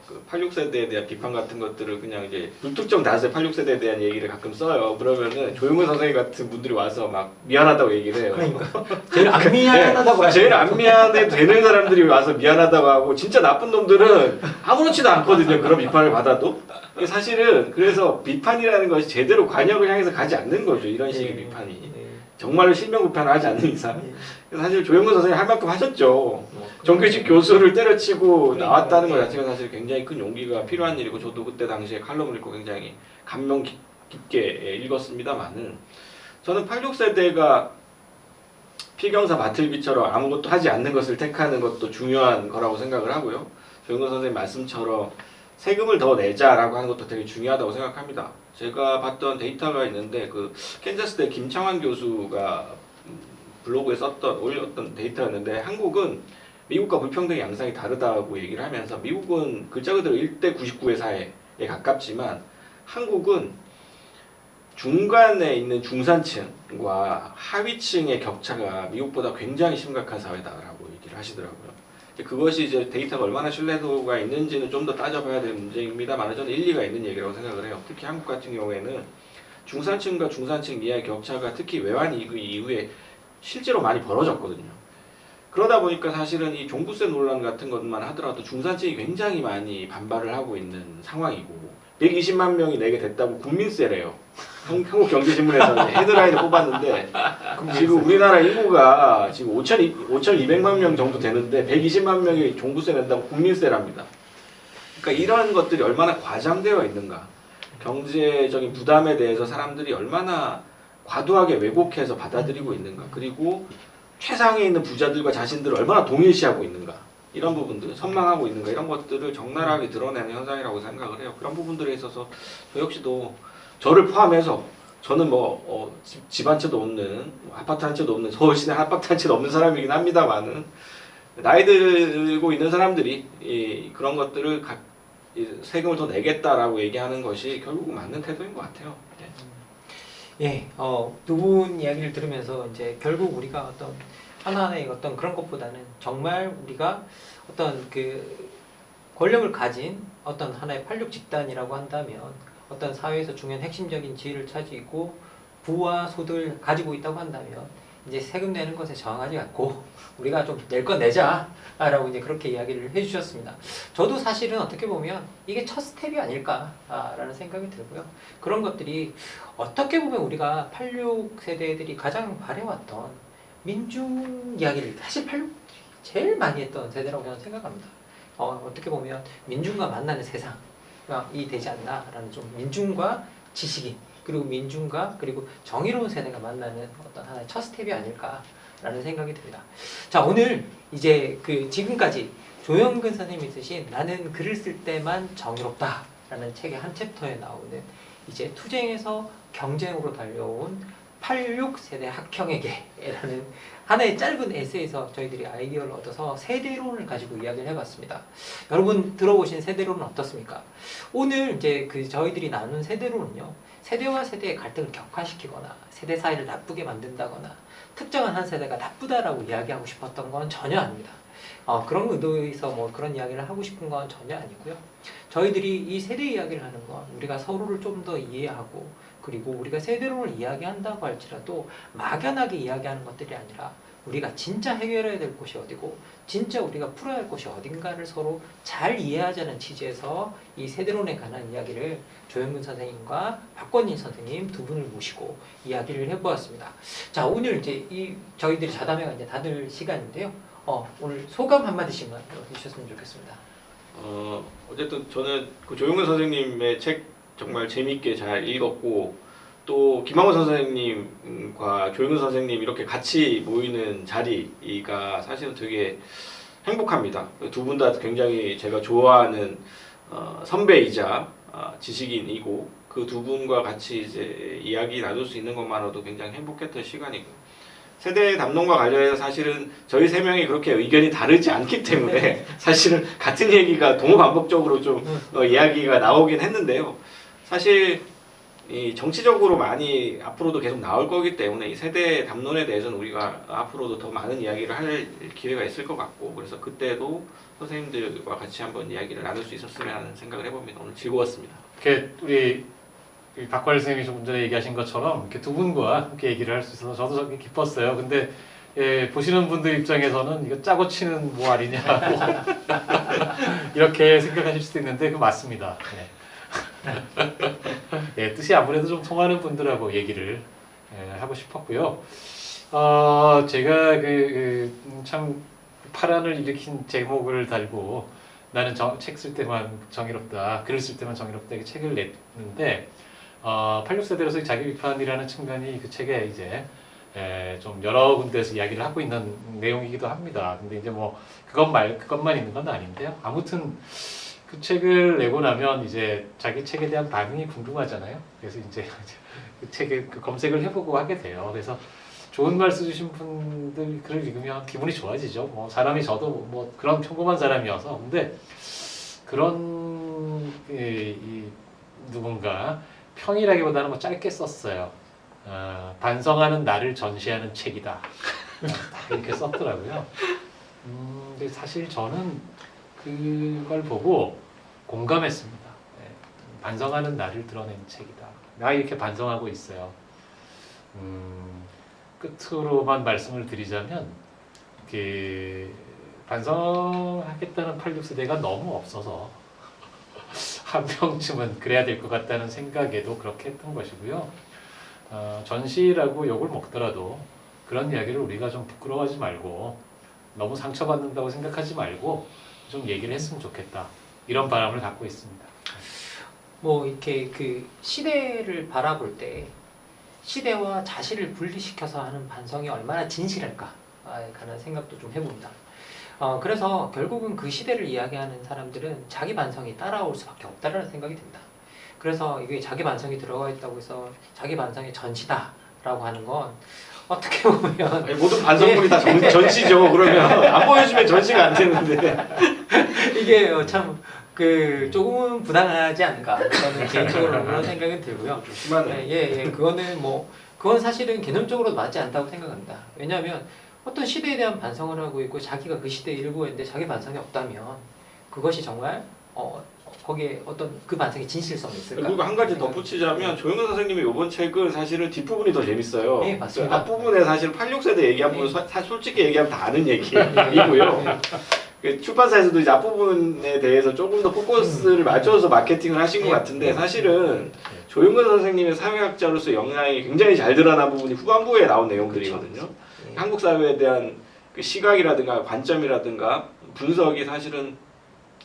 그 86세대에 대한 비판 같은 것들을 그냥 이제 불특정 다수의 86세대에 대한 얘기를 가끔 써요. 그러면은 조용근 선생님 같은 분들이 와서 막 미안하다고 얘기를 해요. 그러니까 제일 안 미안하다고 제일 안 미안해 되는 사람들이 와서 미안하다고 하고 진짜 나쁜 놈들은 아무렇지도 않거든요. 그런 비판을 받아도. 사실은 그래서 비판이라는 것이 제대로 관역을 향해서 가지 않는 거죠. 이런 식의 비판이. 정말로 실명구판을 하지 않는 이상. 사실 조영근 선생님 할 만큼 하셨죠. 정규직 교수를 때려치고 나왔다는 것 자체가 사실 굉장히 큰 용기가 필요한 일이고 저도 그때 당시에 칼럼을 읽고 굉장히 감명 깊게 읽었습니다만은 저는 86세대가 필경사 바틀비처럼 아무것도 하지 않는 것을 택하는 것도 중요한 거라고 생각을 하고요. 조영근 선생님 말씀처럼 세금을 더 내자라고 하는 것도 되게 중요하다고 생각합니다. 제가 봤던 데이터가 있는데 그 캔자스대 김창환 교수가 블로그에 올렸던 데이터였는데 한국은 미국과 불평등의 양상이 다르다고 얘기를 하면서 미국은 글자 그대로 1대 99의 사회에 가깝지만 한국은 중간에 있는 중산층과 하위층의 격차가 미국보다 굉장히 심각한 사회다라고 얘기를 하시더라고요. 그것이 이제 데이터가 얼마나 신뢰도가 있는지는 좀 더 따져봐야 되는 문제입니다만 저는 일리가 있는 얘기라고 생각을 해요. 특히 한국 같은 경우에는 중산층과 중산층 이하의 격차가 특히 외환 위기 이후에 실제로 많이 벌어졌거든요. 그러다 보니까 사실은 이 종부세 논란 같은 것만 하더라도 중산층이 굉장히 많이 반발을 하고 있는 상황이고 120만 명이 내게 됐다고 국민세래요. 한국경제신문에서 헤드라인을 뽑았는데 지금 우리나라 인구가 지금 5,200만 명 정도 되는데 120만 명이 종부세 낸다고 국민세랍니다. 그러니까 이런 것들이 얼마나 과장되어 있는가. 경제적인 부담에 대해서 사람들이 얼마나 과도하게 왜곡해서 받아들이고 있는가. 그리고 최상에 있는 부자들과 자신들을 얼마나 동일시하고 있는가, 이런 부분들, 선망하고 있는가, 이런 것들을 적나라하게 드러내는 현상이라고 생각을 해요. 그런 부분들에 있어서 저 역시도 저를 포함해서, 저는 집 한 채도 없는, 아파트 한 채도 없는, 서울 시내 아파트 한 채도 없는 사람이긴 합니다만은, 나이 들고 있는 사람들이 그런 것들을 세금을 더 내겠다라고 얘기하는 것이 결국 맞는 태도인 것 같아요. 예, 두 분 이야기를 들으면서 이제 결국 우리가 어떤 하나하나의 어떤 그런 것보다는 정말 우리가 어떤 그 권력을 가진 어떤 하나의 팔육 집단이라고 한다면 어떤 사회에서 중요한 핵심적인 지위를 차지고 부와 소득을 가지고 있다고 한다면 이제 세금 내는 것에 저항하지 않고 우리가 좀 낼 건 내자라고 이제 그렇게 이야기를 해주셨습니다. 저도 사실은 어떻게 보면 이게 첫 스텝이 아닐까라는 생각이 들고요. 그런 것들이 어떻게 보면 우리가 86 세대들이 가장 바래왔던 민중 이야기를 사실 86 제일 많이 했던 세대라고 저는 생각합니다. 어떻게 보면 민중과 만나는 세상이 되지 않나라는, 좀 민중과 지식인 그리고 민중과 그리고 정의로운 세대가 만나는 어떤 하나의 첫 스텝이 아닐까라는 생각이 듭니다. 자, 오늘 이제 그 지금까지 조영근 선생님이 쓰신 나는 글을 쓸 때만 정의롭다라는 책의 한 챕터에 나오는 이제 투쟁에서 경쟁으로 달려온 86 세대 학형에게라는 하나의 짧은 에세이에서 저희들이 아이디어를 얻어서 세대론을 가지고 이야기를 해봤습니다. 여러분 들어보신 세대론은 어떻습니까? 오늘 이제 그 저희들이 나눈 세대론은요, 세대와 세대의 갈등을 격화시키거나 세대 사이를 나쁘게 만든다거나 특정한 한 세대가 나쁘다라고 이야기하고 싶었던 건 전혀 아닙니다. 그런 의도에서 뭐 그런 이야기를 하고 싶은 건 전혀 아니고요. 저희들이 이 세대 이야기를 하는 건 우리가 서로를 좀 더 이해하고, 그리고 우리가 세대론을 이야기한다고 할지라도 막연하게 이야기하는 것들이 아니라 우리가 진짜 해결해야 될 곳이 어디고 진짜 우리가 풀어야 할 곳이 어딘가를 서로 잘 이해하자는 취지에서 이 세대론에 관한 이야기를 조영근 선생님과 박권진 선생님 두 분을 모시고 이야기를 해보았습니다. 자, 오늘 이제 저희들이 자담회가 이제 다들 시간인데요. 오늘 소감 한마디씩만 해주셨으면 좋겠습니다. 어쨌든 저는 그 조영근 선생님의 책 정말 재미있게 잘 읽었고, 또 김학원 선생님과 조영근 선생님 이렇게 같이 모이는 자리가 사실은 되게 행복합니다. 두 분 다 굉장히 제가 좋아하는 선배이자 지식인이고, 그 두 분과 같이 이제 이야기 나눌 수 있는 것만으로도 굉장히 행복했던 시간이고, 세대 담론과 관련해서 사실은 저희 세 명이 그렇게 의견이 다르지 않기 때문에 사실은 같은 얘기가 동반복적으로 좀 이야기가 나오긴 했는데요. 사실 이 정치적으로 많이 앞으로도 계속 나올 거기 때문에 이 세대 담론에 대해서는 우리가 앞으로도 더 많은 이야기를 할 기회가 있을 것 같고, 그래서 그때도 선생님들과 같이 한번 이야기를 나눌 수 있었으면 하는 생각을 해봅니다. 오늘 즐거웠습니다. 이렇게 우리 박관일 선생님이 좀 전에 얘기하신 것처럼 이렇게 두 분과 함께 얘기를 할 수 있어서 저도 되게 기뻤어요. 근데 보시는 분들 입장에서는 이거 짜고 치는 뭐 아니냐고 이렇게 생각하실 수도 있는데 그 맞습니다. 뜻이 아무래도 좀 통하는 분들하고 얘기를 하고 싶었고요. 제가 참 파란을 일으킨 제목을 달고 나는 책 쓸 때만 정의롭다, 글을 쓸 때만 정의롭다, 이렇게 책을 냈는데 86세대로서의 자기 비판이라는 측면이 그 책에 이제 좀 여러 군데에서 이야기를 하고 있는 내용이기도 합니다. 근데 이제 뭐 그것만 있는 건 아닌데요. 아무튼 그 책을 내고 나면 이제 자기 책에 대한 반응이 궁금하잖아요. 그래서 이제 그 책에 검색을 해보고 하게 돼요. 그래서 좋은 말 써주신 분들 글을 읽으면 기분이 좋아지죠. 뭐 사람이 저도 뭐 그런 평범한 사람이어서. 근데 그런 누군가 평이라기보다는 뭐 짧게 썼어요. 반성하는 나를 전시하는 책이다. 이렇게 썼더라고요. 근데 사실 저는 그걸 보고 공감했습니다. 반성하는 나를 드러낸 책이다. 나 이렇게 반성하고 있어요. 끝으로만 말씀을 드리자면 반성하겠다는 86세대가 너무 없어서 한 명쯤은 그래야 될 것 같다는 생각에도 그렇게 했던 것이고요. 전시라고 욕을 먹더라도 그런 이야기를 우리가 좀 부끄러워하지 말고 너무 상처받는다고 생각하지 말고 좀 얘기를 했으면 좋겠다. 이런 바람을 갖고 있습니다. 뭐 이렇게 그 시대를 바라볼 때 시대와 자신을 분리시켜서 하는 반성이 얼마나 진실할까, 관한 생각도 좀 해봅니다. 그래서 결국은 그 시대를 이야기하는 사람들은 자기 반성이 따라올 수밖에 없다라는 생각이 듭니다. 그래서 이게 자기 반성이 들어가 있다고 해서 자기 반성의 전시다라고 하는 건 어떻게 보면 아니, 모든 반성문이 다 전시죠. 그러면 안 보여주면 전시가 안 되는데. 이게 참 그 조금은 부당하지 않을까 저는 개인적으로 그런 생각은 들고요. 좀 심하네. 예, 그건 사실은 개념적으로 맞지 않다고 생각합니다. 왜냐하면 어떤 시대에 대한 반성을 하고 있고 자기가 그 시대의 일부인데 자기 반성이 없다면 그것이 정말 거기에 어떤 그 반성의 진실성이 있을까? 그리고 한 가지 덧붙이자면 조영근 선생님의 이번 책은 사실은 뒷부분이 더 재밌어요. 네, 맞습니다. 앞부분에 사실 86세대 얘기한 부분 솔직히 얘기하면 다 아는 네. 얘기이고요. 그 출판사에서도 이제 앞부분에 대해서 조금 더 포커스를 맞춰서 마케팅을 하신 것 같은데 사실은 조영근 선생님의 사회학자로서 역량이 굉장히 잘 드러난 부분이 후반부에 나온 내용들이거든요. 그렇죠. 네. 한국 사회에 대한 그 시각이라든가 관점이라든가 분석이 사실은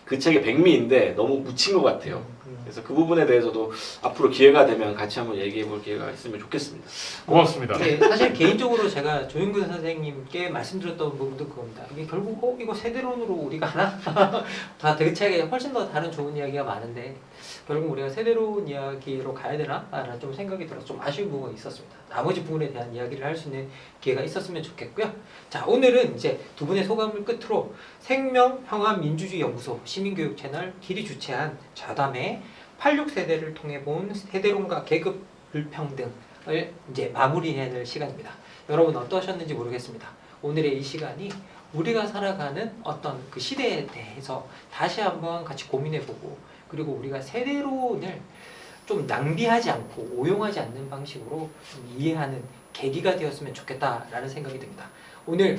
그 책의 백미인데 너무 묻힌 것 같아요. 그래서 그 부분에 대해서도 앞으로 기회가 되면 같이 한번 얘기해 볼 기회가 있으면 좋겠습니다. 고맙습니다. 네, 사실 개인적으로 제가 조윤근 선생님께 말씀드렸던 부분도 그겁니다. 이게 결국 이거 세대론으로 우리가 하나? 다 그 책에 훨씬 더 다른 좋은 이야기가 많은데 결국 우리가 세대론 이야기로 가야 되나? 라는 좀 생각이 들어서 좀 아쉬운 부분이 있었습니다. 나머지 부분에 대한 이야기를 할 수 있는 기회가 있었으면 좋겠고요. 자, 오늘은 이제 두 분의 소감을 끝으로 생명평화민주주의연구소 시민교육 채널 길이 주최한 좌담회 86세대를 통해 본 세대론과 계급 불평등을 이제 마무리해낼 시간입니다. 여러분 어떠셨는지 모르겠습니다. 오늘의 이 시간이 우리가 살아가는 어떤 그 시대에 대해서 다시 한번 같이 고민해보고 그리고 우리가 세대론을 좀 낭비하지 않고 오용하지 않는 방식으로 좀 이해하는 계기가 되었으면 좋겠다라는 생각이 듭니다. 오늘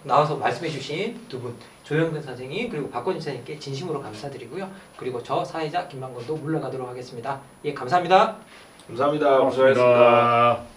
나와서 말씀해주신 두 분 조영근 선생님 그리고 박건진 선생님께 진심으로 감사드리고요. 그리고 저 사회자 김만건도 물러가도록 하겠습니다. 예, 감사합니다. 감사합니다. 고생하셨습니다. 고맙습니다.